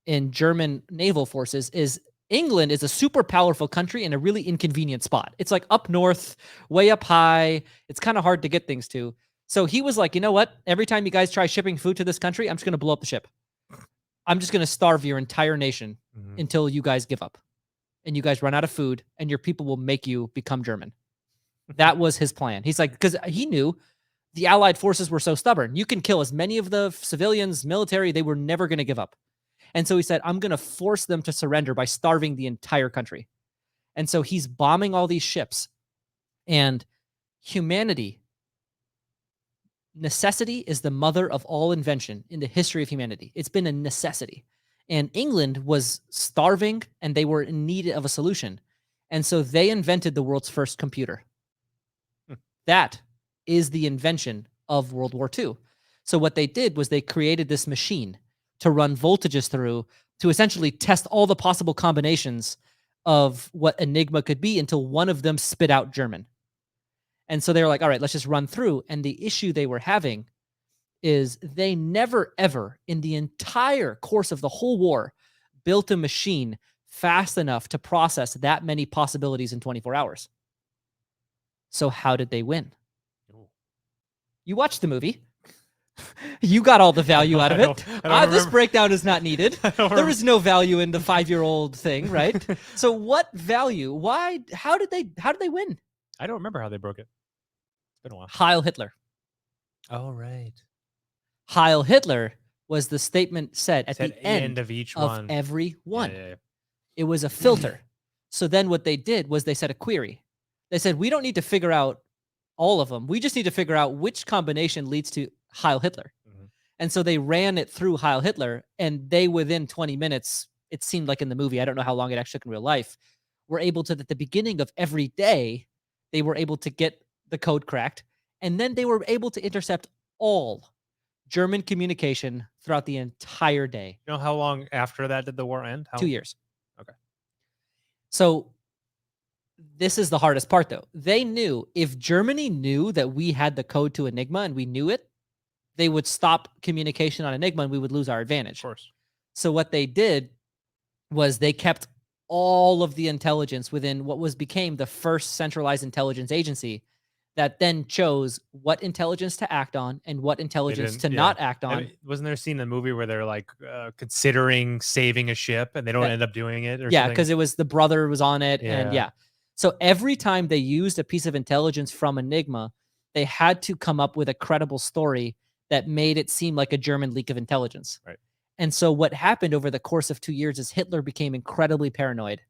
in German naval forces is England is a super powerful country in a really inconvenient spot. It's like up north, way up high. It's kind of hard to get things to. So he was like, you know what? Every time you guys try shipping food to this country, I'm just going to blow up the ship. I'm just going to starve your entire nation until you guys give up and you guys run out of food, and your people will make you become German. That was his plan. He's like, because he knew the Allied forces were so stubborn. You can kill as many of the civilians, military, they were never going to give up. And so he said, I'm going to force them to surrender by starving the entire country. And so he's bombing all these ships. And humanity, necessity is the mother of all invention in the history of humanity. It's been a necessity. And England was starving, and they were in need of a solution. And so they invented the world's first computer. That is the invention of World War II. So what they did was they created this machine to run voltages through to essentially test all the possible combinations of what Enigma could be until one of them spit out German. And so they were like, all right, let's just run through. And the issue they were having is they never, ever in the entire course of the whole war built a machine fast enough to process that many possibilities in 24 hours. So how did they win? You watched the movie. You got all the value out of it. This breakdown is not needed. There is no value in the 5-year-old thing, right? So what value? Why? How did they win? I don't remember how they broke it. It's been a while. Heil Hitler. Oh, right. Heil Hitler was the statement said at the end of each one. Of every one. Yeah. It was a filter. So then what they did was they set a query. They said, we don't need to figure out all of them. We just need to figure out which combination leads to Heil Hitler. And so they ran it through Heil Hitler, and they, within 20 minutes, it seemed like in the movie, I don't know how long it actually took in real life, were able to, at the beginning of every day, they were able to get the code cracked. And then they were able to intercept all German communication throughout the entire day. You know how long after that did the war end? 2 years. Okay. So this is the hardest part, though. They knew if Germany knew that we had the code to Enigma and we knew it, they would stop communication on Enigma and we would lose our advantage. Of course. So what they did was they kept all of the intelligence within what became the first centralized intelligence agency that then chose what intelligence to act on and what intelligence to not act on. Wasn't there a scene in the movie where they're like considering saving a ship and they don't end up doing it? Or something? Because it was the brother was on it. And so every time they used a piece of intelligence from Enigma, they had to come up with a credible story that made it seem like a German leak of intelligence. Right. And so what happened over the course of 2 years is Hitler became incredibly paranoid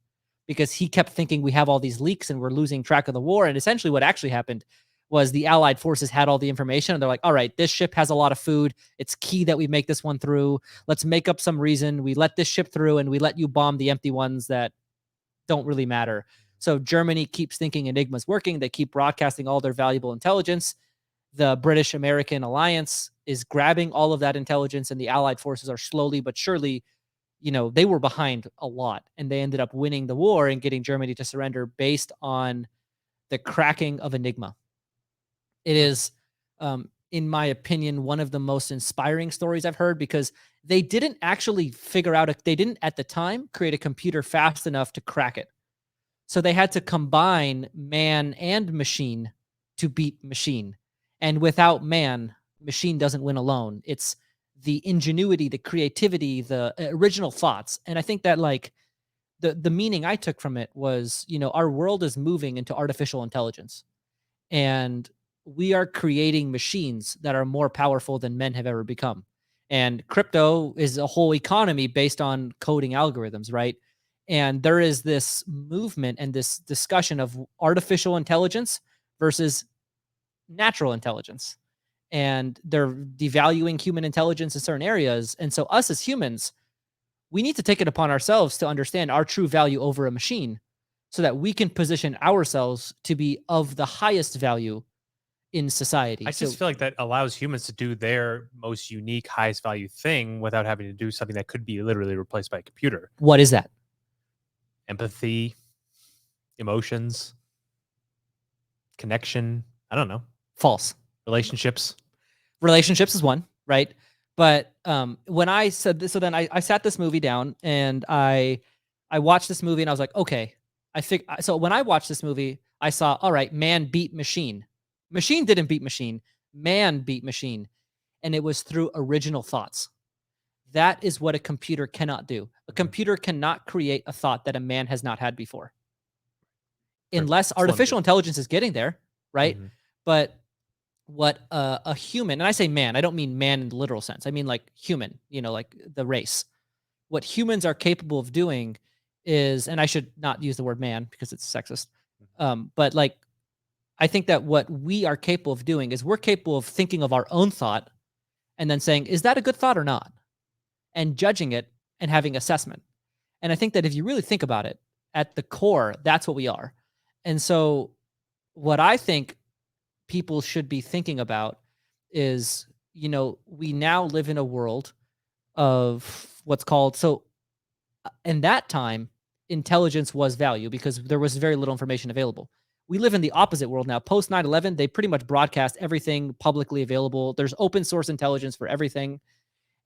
because he kept thinking we have all these leaks and we're losing track of the war. And essentially what actually happened was the Allied forces had all the information and they're like, all right, this ship has a lot of food. It's key that we make this one through. Let's make up some reason. We let this ship through and we let you bomb the empty ones that don't really matter. So Germany keeps thinking Enigma's working. They keep broadcasting all their valuable intelligence. The British-American alliance is grabbing all of that intelligence, and the Allied forces are slowly but surely, they were behind a lot, and they ended up winning the war and getting Germany to surrender based on the cracking of Enigma. It is, in my opinion, one of the most inspiring stories I've heard, because they didn't actually figure out, they didn't at the time create a computer fast enough to crack it. So they had to combine man and machine to beat machine. And without man, machine doesn't win alone. It's the ingenuity, the creativity, the original thoughts. And I think that, like, the meaning I took from it was, our world is moving into artificial intelligence, and we are creating machines that are more powerful than men have ever become. And crypto is a whole economy based on coding algorithms, right? And there is this movement and this discussion of artificial intelligence versus natural intelligence. And they're devaluing human intelligence in certain areas. And so us as humans, we need to take it upon ourselves to understand our true value over a machine, so that we can position ourselves to be of the highest value in society. I just feel like that allows humans to do their most unique, highest value thing without having to do something that could be literally replaced by a computer. What is that? Empathy, emotions, connection. I don't know. False. Relationships. Relationships is one, right? But when I said this, so then I sat this movie down and I watched this movie and I was like, okay, so when I watched this movie, I saw, all right, man beat machine. Machine didn't beat machine. Man beat machine. And it was through original thoughts. That is what a computer cannot do. A computer cannot create a thought that a man has not had before. Unless artificial intelligence is getting there, right? Mm-hmm. But what a human, and I say man, I don't mean man in the literal sense. I mean like human, like the race. What humans are capable of doing is, and I should not use the word man because it's sexist, but like, I think that what we are capable of doing is we're capable of thinking of our own thought and then saying, is that a good thought or not? And judging it and having assessment. And I think that if you really think about it, at the core, that's what we are. And so what I think people should be thinking about is, we now live in a world of what's called, in that time, intelligence was value because there was very little information available. We live in the opposite world now. Post 9/11, they pretty much broadcast everything publicly available. There's open source intelligence for everything.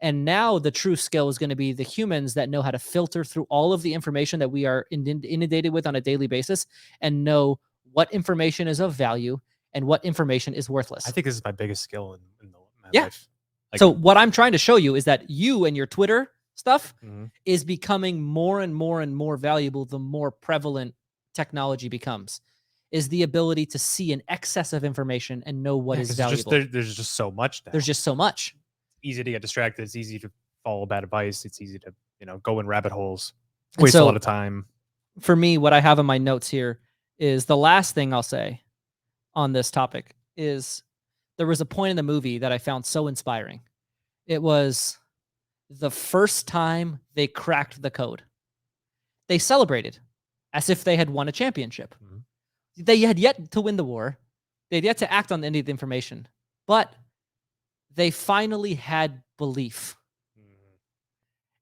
And now the true skill is going to be the humans that know how to filter through all of the information that we are inundated with on a daily basis and know what information is of value and what information is worthless. I think this is my biggest skill in my life. Like, so what I'm trying to show you is that you and your Twitter stuff is becoming more and more and more valuable the more prevalent technology becomes. Is the ability to see an excess of information and know what is valuable. There's just so much now. There's just so much. Easy to get distracted. It's easy to follow bad advice. It's easy to, go in rabbit holes, waste a lot of time. For me, what I have in my notes here is the last thing I'll say on this topic is there was a point in the movie that I found so inspiring. It was the first time they cracked the code. They celebrated as if they had won a championship. They had yet to win the war. They had yet to act on any of the information, but they finally had belief.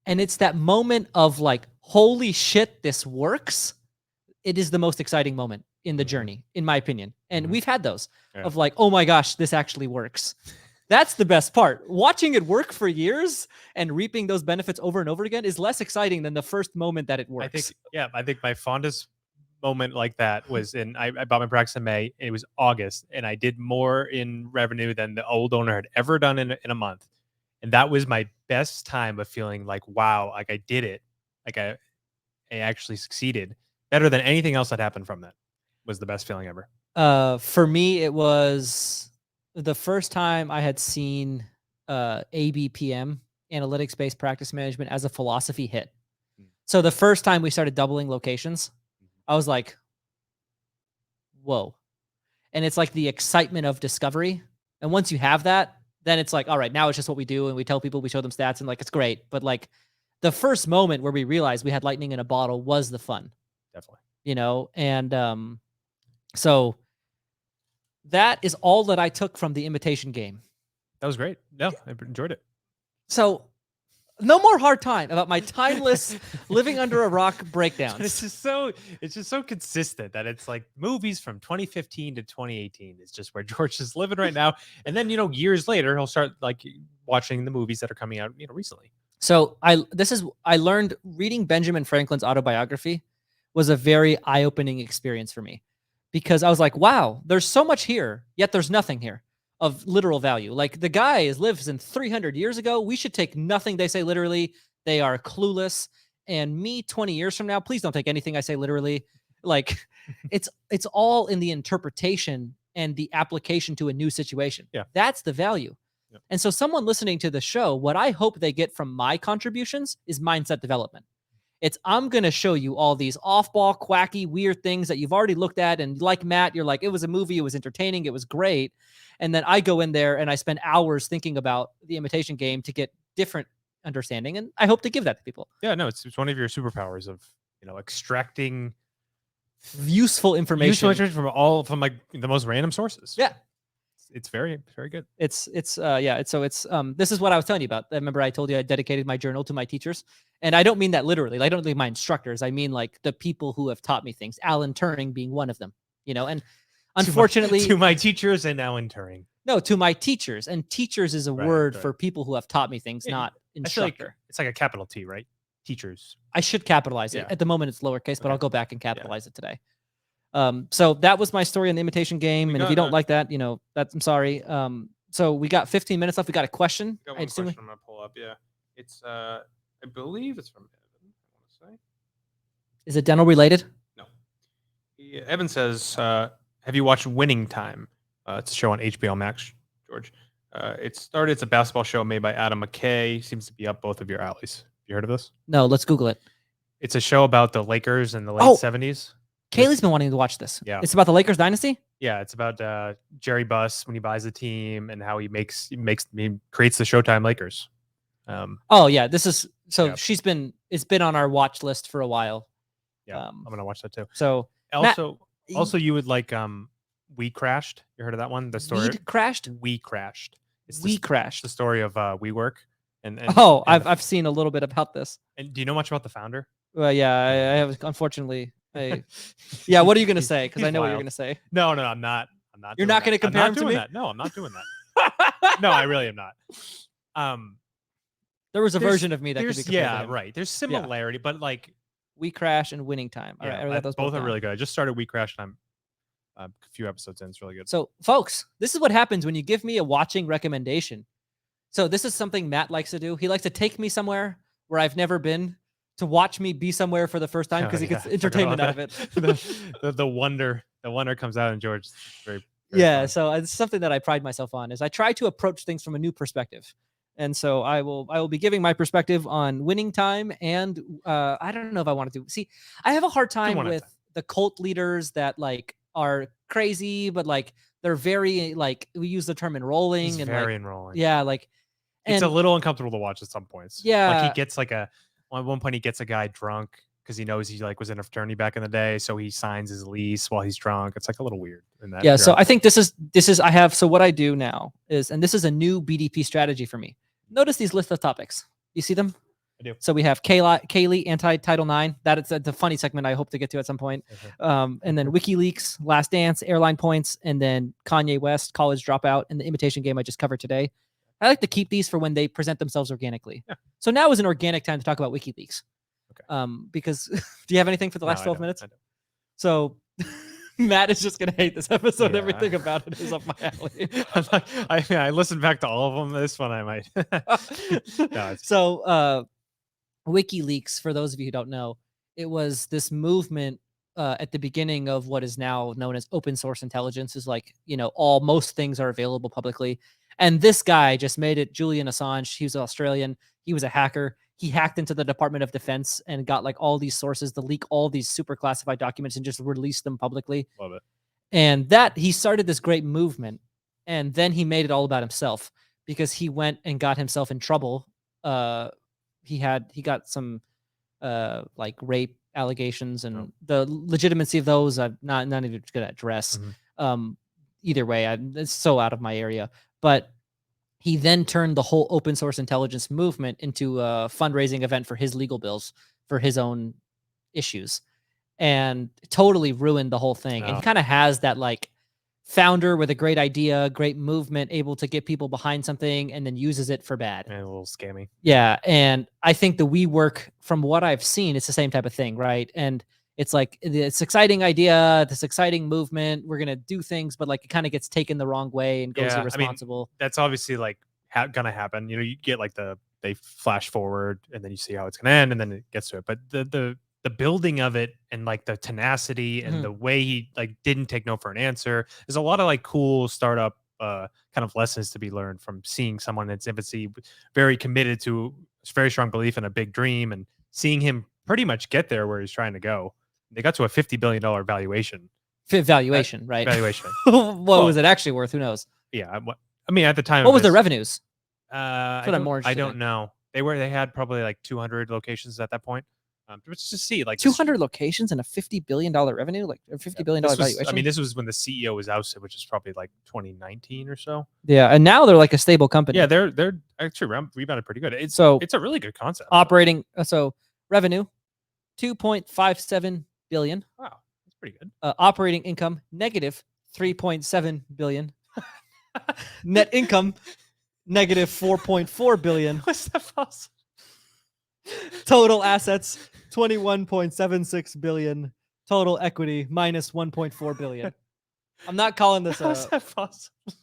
And it's that moment of like, holy shit, this works. It is the most exciting moment in the journey, in my opinion. And we've had those of like, oh my gosh, this actually works. That's the best part. Watching it work for years and reaping those benefits over and over again is less exciting than the first moment that it works. I think my fondest moment like that was I bought my practice in May. And it was August, and I did more in revenue than the old owner had ever done in a month. And that was my best time of feeling like, wow, like I did it. Like I actually succeeded. Better than anything else that happened from that. Was the best feeling ever. For me, it was the first time I had seen ABPM, analytics-based practice management, as a philosophy hit. So the first time we started doubling locations, I was like, whoa. And it's like the excitement of discovery. And once you have that, then it's like, all right, now it's just what we do. And we tell people, we show them stats, and like, it's great. But like the first moment where we realized we had lightning in a bottle was the fun. Definitely. And so that is all that I took from the Imitation Game. That was great. No, I enjoyed it. So No more hard time about my timeless living under a rock breakdowns. It's just so consistent that it's like movies from 2015 to 2018 is just where George is living right now. And then, years later, he'll start like watching the movies that are coming out, recently. So I learned reading Benjamin Franklin's autobiography was a very eye-opening experience for me, because I was like, wow, there's so much here, yet there's nothing here of literal value. Like, the guy lives in 300 years ago. We should take nothing they say literally. They are clueless. And me 20 years from now, please don't take anything I say literally. Like, it's all in the interpretation and the application to a new situation. Yeah. That's the value. Yep. And so someone listening to the show, what I hope they get from my contributions is mindset development. I'm going to show you all these off-ball, quacky, weird things that you've already looked at. And like Matt, you're like, it was a movie, it was entertaining, it was great. And then I go in there and I spend hours thinking about the Imitation Game to get different understanding. And I hope to give that to people. Yeah, no, it's one of your superpowers of, extracting useful information from like the most random sources. Yeah. It's very, very good. This is what I was telling you about. I remember I told you I dedicated my journal to my teachers, and I don't mean that literally. I don't mean my instructors. I mean like the people who have taught me things. Alan Turing being one of them, and unfortunately to my teachers and Alan Turing. No, to my teachers, and teachers is a word for people who have taught me things, not instructor. Like it's like a capital T, right? Teachers. I should capitalize it. At the moment it's lowercase, but I'll go back and capitalize it today. So that was my story on the Imitation Game. And if you don't like that, I'm sorry. So we got 15 minutes left. We got a question. Got one question I'm gonna pull up. Yeah. It's I believe it's from Evan, I want to say. Is it dental related? No. Evan says, have you watched Winning Time? It's a show on HBO Max, George. It's a basketball show made by Adam McKay. Seems to be up both of your alleys. You heard of this? No, let's Google it. It's a show about the Lakers in the late 70s. Kaylee's been wanting to watch this. Yeah. It's about the Lakers dynasty? Yeah, it's about Jerry Buss when he buys the team and how he creates the Showtime Lakers. This is it's been on our watch list for a while. Yeah, I'm gonna watch that too. So also you would like We Crashed. You heard of that one? The story Crashed? We Crashed. Crashed. The story of WeWork. And I've seen a little bit about this. And do you know much about the founder? Well, yeah, I have, unfortunately. Yeah, what are you gonna say? Because I know what you're gonna say. No, I'm not. You're not gonna compare him to me? That. No, I'm not doing that. No, I really am not. There was a version of me that could be compared to him. Right. There's similarity, but like We Crash and Winning Time. All right, both are really good. I just started We Crash and I'm a few episodes in. It's really good. So, folks, this is what happens when you give me a watching recommendation. So this is something Matt likes to do. He likes to take me somewhere where I've never been to watch me be somewhere for the first time because he gets entertainment out of it. the wonder comes out in George. Very fun. So it's something that I pride myself on is I try to approach things from a new perspective. And so I will be giving my perspective on Winning Time. And I don't know if I want to do. See, I have a hard time with the cult leaders that like are crazy, but like they're very like we use the term enrolling. He's and very like, enrolling. Yeah, like it's a little uncomfortable to watch at some points. Yeah, like he gets like at one point he gets a guy drunk because he knows he like was in a fraternity back in the day, so he signs his lease while he's drunk. It's like a little weird. In that so I think this is so what I do now is, and this is a new BDP strategy for me. Notice these list of topics. You see them? I do. So we have Kaylee anti-Title IX. That's a funny segment I hope to get to at some point. And then WikiLeaks, Last Dance, airline points, and then Kanye West, college dropout, and the Imitation Game I just covered today. I like to keep these for when they present themselves organically. Yeah. So now is an organic time to talk about WikiLeaks. Okay. Because do you have anything for the last 12 minutes? So Matt is just going to hate this episode. Yeah. Everything about it is up my alley. I listened back to all of them. This one I might. WikiLeaks, for those of you who don't know, it was this movement at the beginning of what is now known as open source intelligence. Is like, most things are available publicly. And this guy just made it. Julian Assange, he was Australian. He was a hacker. He hacked into the Department of Defense and got like all these sources to leak all these super classified documents and just release them publicly. Love it. And he started this great movement. And then he made it all about himself because he went and got himself in trouble. He got some like rape allegations and the legitimacy of those I'm not even going to address. Either way, it's so out of my area. But He then turned the whole open source intelligence movement into a fundraising event for his legal bills for his own issues, and totally ruined the whole thing. And he kind of has that like founder with a great idea, great movement, able to get people behind something, and then uses it for bad. And a little scammy. Yeah, and I think the WeWork, from what I've seen, it's the same type of thing, right? And it's like this exciting idea, this exciting movement. We're gonna do things, but like it kind of gets taken the wrong way and goes irresponsible. That's obviously like gonna happen. You get like they flash forward and then you see how it's gonna end and then it gets to it. But the building of it and like the tenacity and the way he like didn't take no for an answer. There's a lot of like cool startup kind of lessons to be learned from seeing someone in its infancy, very committed to very strong belief in a big dream, and seeing him pretty much get there where he's trying to go. They got to a $50 billion valuation. Valuation, right? Valuation. What was it actually worth? Who knows? Yeah. I mean, at the time, what was their revenues? I don't know. They had probably like 200 locations at that point. Just to see like 200 locations and a $50 billion revenue, like a $50 billion valuation. I mean, this was when the CEO was ousted, which is probably like 2019 or so. Yeah, and now they're like a stable company. Yeah, they're actually rebounded pretty good. It's a really good concept. Operating revenue, 2.57 billion. Wow, that's pretty good. Operating income negative 3.7 billion. Net income negative 4.4 billion. What's that possible? Total assets 21.76 billion. Total equity minus 1.4 billion. I'm not calling this How's that possible?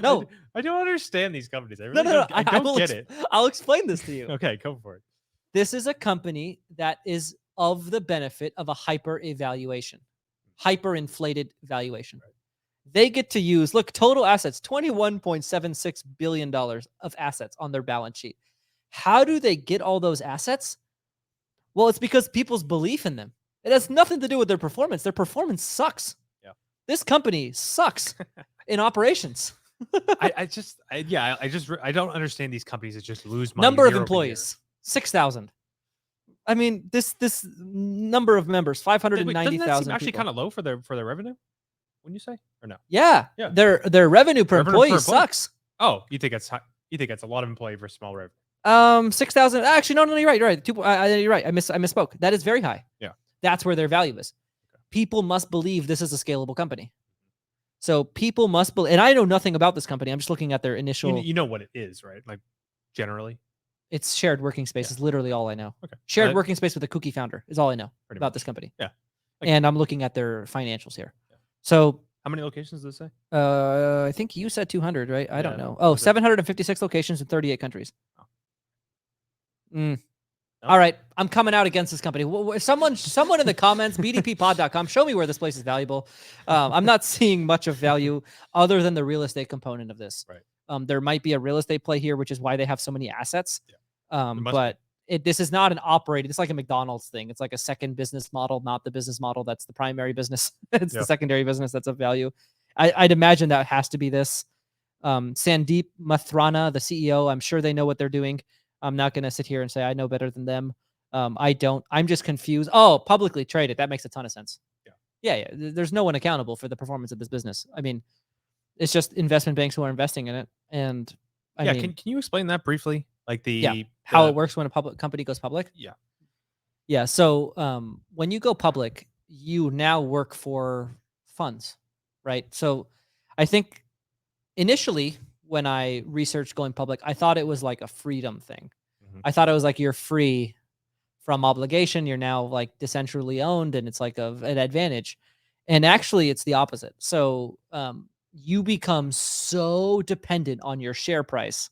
No, I don't understand these companies. I really no. I don't get it. I'll explain this to you. Okay, go for it. This is a company that is of the benefit of a hyper-inflated valuation. Right. They get to use, total assets, $21.76 billion of assets on their balance sheet. How do they get all those assets? Well, it's because people's belief in them. It has nothing to do with their performance. Their performance sucks. Yeah. This company sucks in operations. I don't understand these companies that just lose money. Number of employees, 6,000. I mean, this number of members, 590,000. Doesn't that seem actually kind of low for their revenue? Wouldn't you say, or no? Yeah. Their revenue per employee sucks. Oh, you think that's high? You think that's a lot of employee for small revenue? 6,000. Actually, no, you're right. You're right. You're right. I misspoke. That is very high. Yeah. That's where their value is. Okay. People must believe this is a scalable company. So people must believe, and I know nothing about this company. I'm just looking at their initial. You know what it is, right? Like generally. It's shared working space is literally all I know. Okay. Shared working space with a kooky founder is all I know about this company. Yeah. Okay. And I'm looking at their financials here. Yeah. So how many locations does it say? I think you said 200, right? I don't know. Oh, 756 locations in 38 countries. Oh. No. All right. I'm coming out against this company. Someone in the comments, bdppod.com, show me where this place is valuable. I'm not seeing much of value other than the real estate component of this. Right. There might be a real estate play here, which is why they have so many assets. Yeah. But this is not an operating. It's like a McDonald's thing. It's like a second business model, not the business model that's the primary business. It's the secondary business that's of value. I'd imagine that has to be this. Sandeep Mathrana, the CEO, I'm sure they know what they're doing. I'm not going to sit here and say I know better than them. I don't. I'm just confused. Oh, publicly traded. That makes a ton of sense. Yeah. There's no one accountable for the performance of this business. I mean, it's just investment banks who are investing in it. And I mean, can you explain that briefly? Like how it works when a public company goes public? Yeah. So when you go public, you now work for funds, right? So I think initially when I researched going public, I thought it was like a freedom thing. Mm-hmm. I thought it was like you're free from obligation. You're now like decentrally owned and it's like an advantage. And actually it's the opposite. So you become so dependent on your share price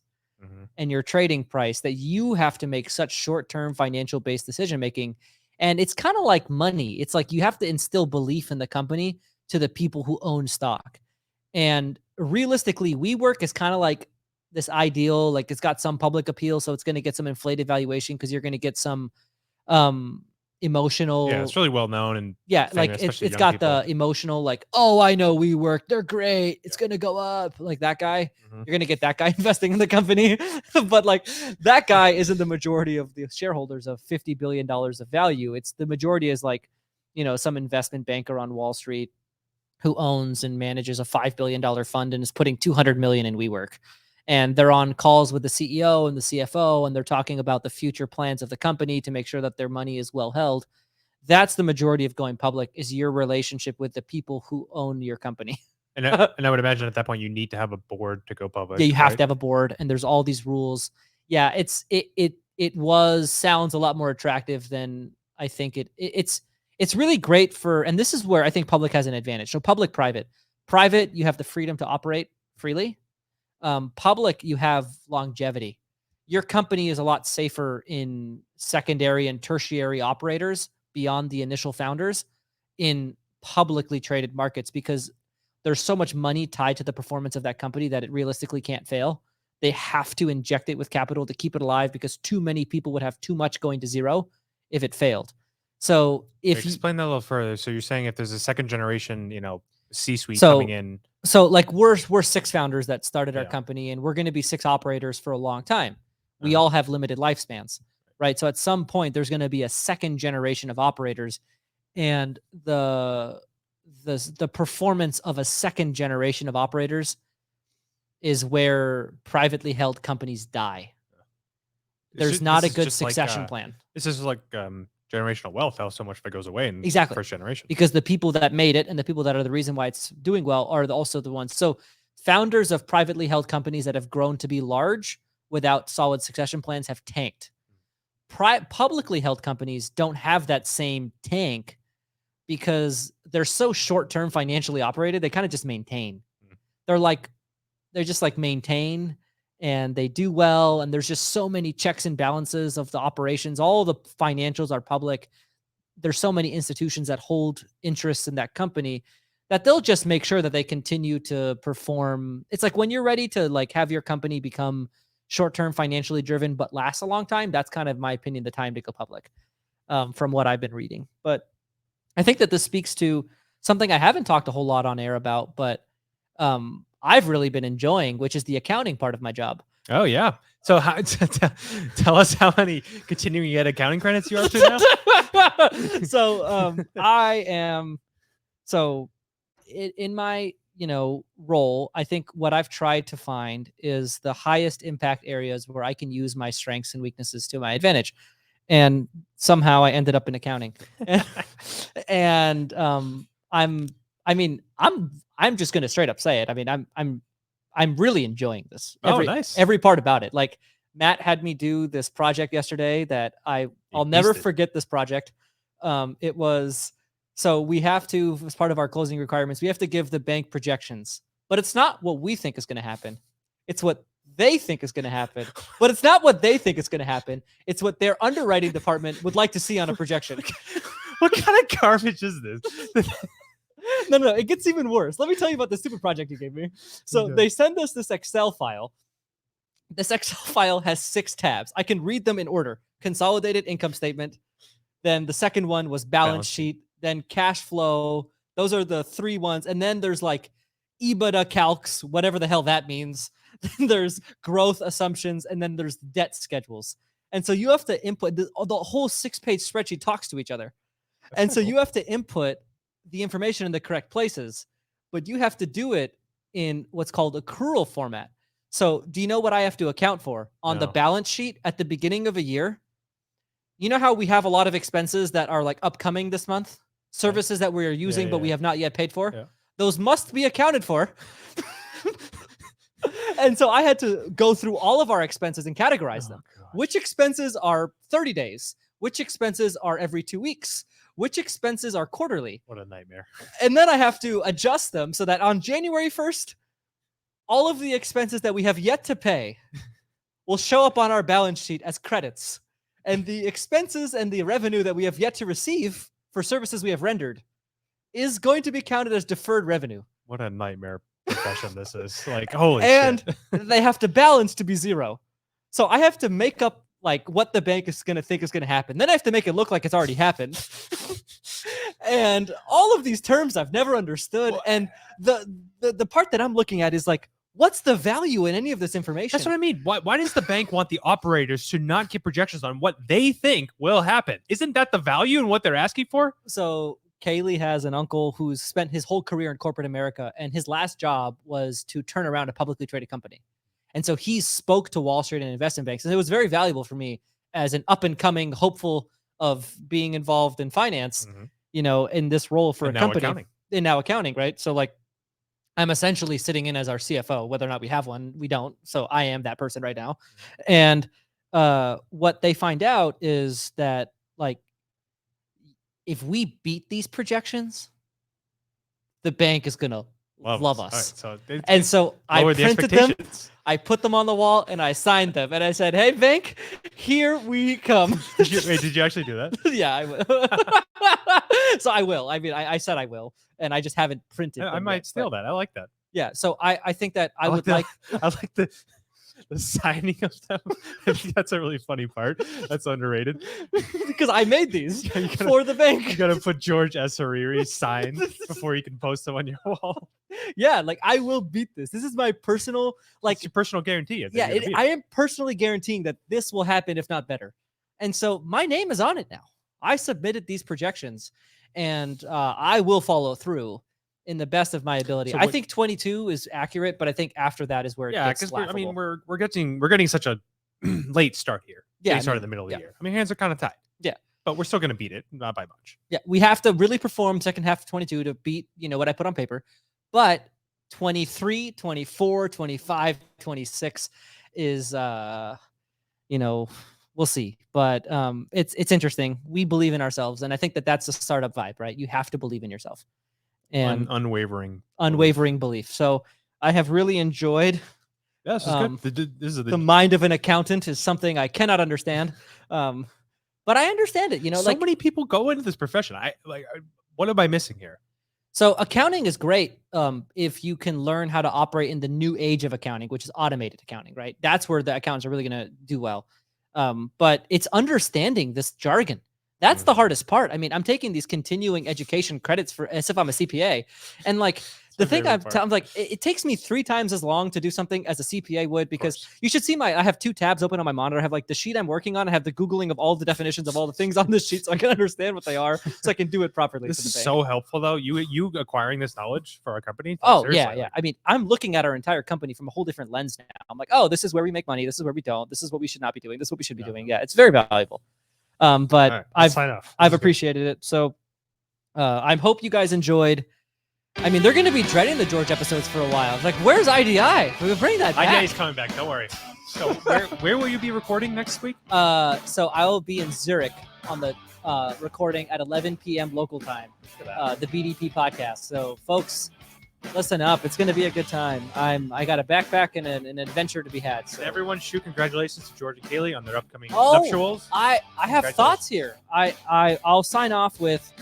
and your trading price that you have to make such short-term financial based decision making. And it's kind of like money. It's like you have to instill belief in the company to the people who own stock. And realistically, WeWork is kind of like this ideal, like it's got some public appeal, so it's going to get some inflated valuation because you're going to get some emotional. Yeah, it's really well known and like it's got people. The emotional, like, oh, I know WeWork, they're great, it's going to go up, like that guy. You're going to get that guy investing in the company, but like that guy isn't the majority of the shareholders of $50 billion of value. It's the majority is like, some investment banker on Wall Street who owns and manages a $5 billion fund and is putting $200 million in WeWork. and they're on calls with the CEO and the CFO, and they're talking about the future plans of the company to make sure that their money is well held. That's the majority of going public, is your relationship with the people who own your company. And I would imagine at that point you need to have a board to go public. Yeah, you have right? to have a board, and there's all these rules. Yeah, sounds a lot more attractive than I think it's really great for, and this is where I think public has an advantage. So private, you have the freedom to operate freely. Public, you have longevity. Your company is a lot safer in secondary and tertiary operators beyond the initial founders in publicly traded markets, because there's so much money tied to the performance of that company that it realistically can't fail. They have to inject it with capital to keep it alive, because too many people would have too much going to zero if it failed. So if you explain that a little further. So you're saying if there's a second generation, C-suite So- coming in, so like we're 6 founders that started our Yeah. company, and we're going to be 6 operators for a long time. We Uh-huh. all have limited lifespans, right? So at some point there's going to be a second generation of operators, and the performance of a second generation of operators is where privately held companies die. There's not a good succession plan. This is like generational wealth, how so much of it goes away in Exactly. first generation. Because the people that made it and the people that are the reason why it's doing well are also the ones. So founders of privately held companies that have grown to be large without solid succession plans have tanked. Publicly held companies don't have that same tank because they're so short-term financially operated. They kind of just maintain. They're just like maintain, and they do well. And there's just so many checks and balances of the operations. All the financials are public. There's so many institutions that hold interests in that company that they'll just make sure that they continue to perform. It's like when you're ready to like have your company become short-term financially driven, but last a long time, that's kind of my opinion, the time to go public, from what I've been reading. But I think that this speaks to something I haven't talked a whole lot on air about, but I've really been enjoying, which is the accounting part of my job. Oh yeah. So tell us how many continuing ed accounting credits you're up to now. So I am in my role. I think what I've tried to find is the highest impact areas where I can use my strengths and weaknesses to my advantage, and somehow I ended up in accounting. And I'm just gonna straight up say it. I mean, I'm really enjoying this. Nice. Every part about it. Like Matt had me do this project yesterday that I'll never forget this project. It was, so we have to, as part of our closing requirements, we have to give the bank projections, but it's not what we think is going to happen. It's what they think is going to happen, but it's not what they think is going to happen. It's what their underwriting department would like to see on a projection. What kind of garbage is this? No, it gets even worse. Let me tell you about the stupid project you gave me. So they send us this Excel file. This Excel file has 6 tabs. I can read them in order. Consolidated income statement. Then the second one was balance sheet. Then cash flow. Those are the 3 ones. And then there's like EBITDA calcs, whatever the hell that means. Then there's growth assumptions. And then there's debt schedules. And so you have to input, the whole 6-page spreadsheet talks to each other. And so you have to input the information in the correct places, but you have to do it in what's called accrual format. So do you know what I have to account for on the balance sheet at the beginning of a year? You know how we have a lot of expenses that are like upcoming this month, services that we are using, but we have not yet paid for. Yeah. Those must be accounted for. And so I had to go through all of our expenses and categorize them. Gosh. Which expenses are 30 days? Which expenses are every 2 weeks? Which expenses are quarterly? What a nightmare. And then I have to adjust them so that on January 1st, all of the expenses that we have yet to pay will show up on our balance sheet as credits. And the expenses and the revenue that we have yet to receive for services we have rendered is going to be counted as deferred revenue. What a nightmare profession this is. Like, holy and shit. they have to balance to be 0. So I have to make up like what the bank is going to think is going to happen. Then I have to make it look like it's already happened. And all of these terms I've never understood. And the part that I'm looking at is like, what's the value in any of this information? That's what I mean. Why does the bank want the operators to not give projections on what they think will happen? Isn't that the value in what they're asking for? So Kaylee has an uncle who's spent his whole career in corporate America, and his last job was to turn around a publicly traded company. And so he spoke to Wall Street and investment banks. And it was very valuable for me as an up and coming hopeful of being involved in finance, in this role for And a now company. accounting. And now accounting, right? So like I'm essentially sitting in as our CFO, whether or not we have one, we don't. So I am that person right now. And what they find out is that like if we beat these projections, the bank is gonna love us. All right, and so I lower the printed them, expectations. I put them on the wall, and I signed them. And I said, "Hey, bank, here we come." Did you actually do that? Yeah, I will. So I will. I mean, I said I will, and I just haven't printed. I them might yet, steal but that. I like that. Yeah. So I think that I would the, like. I like the signing of them. I think that's a really funny part. That's underrated. Because I made these Yeah, you gotta- for the bank. You gotta put George S. Hariri sign before you can post them on your wall. Yeah, like I will beat this. This is my personal, like, It's your personal guarantee. yeah, I am personally guaranteeing that this will happen, if not better. And so my name is on it now. I submitted these projections, and I will follow through in the best of my ability. So I think 22 is accurate, but I think after that is where it gets because laughable. we're getting such a late start here. Yeah, Late start in the middle of the year. I mean, hands are kind of tied. Yeah. But we're still gonna beat it, not by much. Yeah, we have to really perform second half of 22 to beat, what I put on paper. But 23, 24, 25, 26 is we'll see. But it's interesting. We believe in ourselves, and I think that that's a startup vibe, right? You have to believe in yourself. And Unwavering belief. So I have really enjoyed. Yeah, this is good. This is the mind of an accountant is something I cannot understand. But I understand it. So many people go into this profession. What am I missing here? So accounting is great if you can learn how to operate in the new age of accounting, which is automated accounting, right? That's where the accountants are really going to do well. But it's understanding this jargon. That's the hardest part. I mean, I'm taking these continuing education credits for as if I'm a CPA, and like the thing I'm like, it takes me 3 times as long to do something as a CPA would, because you should see I have 2 tabs open on my monitor. I have like the sheet I'm working on. I have the Googling of all the definitions of all the things on this sheet so I can understand what they are, so I can do it properly. This is so helpful though. You acquiring this knowledge for our company. Oh, seriously, yeah. I mean, I'm looking at our entire company from a whole different lens now. I'm like, oh, this is where we make money. This is where we don't. This is what we should not be doing. This is what we should be doing. Yeah, it's very valuable. But right, I've appreciated it. So I hope you guys enjoyed. I mean, they're going to be dreading the George episodes for a while. It's like, where's IDI? We'll bring that back. IDI's coming back. Don't worry. So where will you be recording next week? So I will be in Zurich on the recording at 11 p.m. local time, the BDP podcast. So folks, listen up. It's going to be a good time. I got a backpack and an adventure to be had. So everyone shoot congratulations to George and Kaylee on their upcoming nuptials. I have thoughts here. I'll sign off with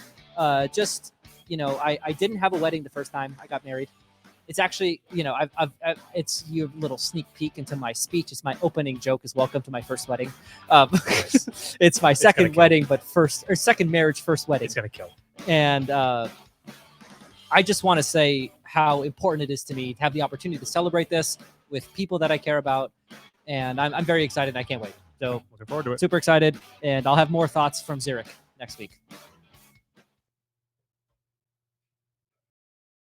just, I didn't have a wedding the first time I got married. It's actually, it's your little sneak peek into my speech. It's my opening joke is welcome to my first wedding. It's my second wedding, but second marriage, first wedding. It's going to kill. And I just want to say how important it is to me to have the opportunity to celebrate this with people that I care about. And I'm very excited. I can't wait. So looking forward to it. Super excited. And I'll have more thoughts from Zurich next week.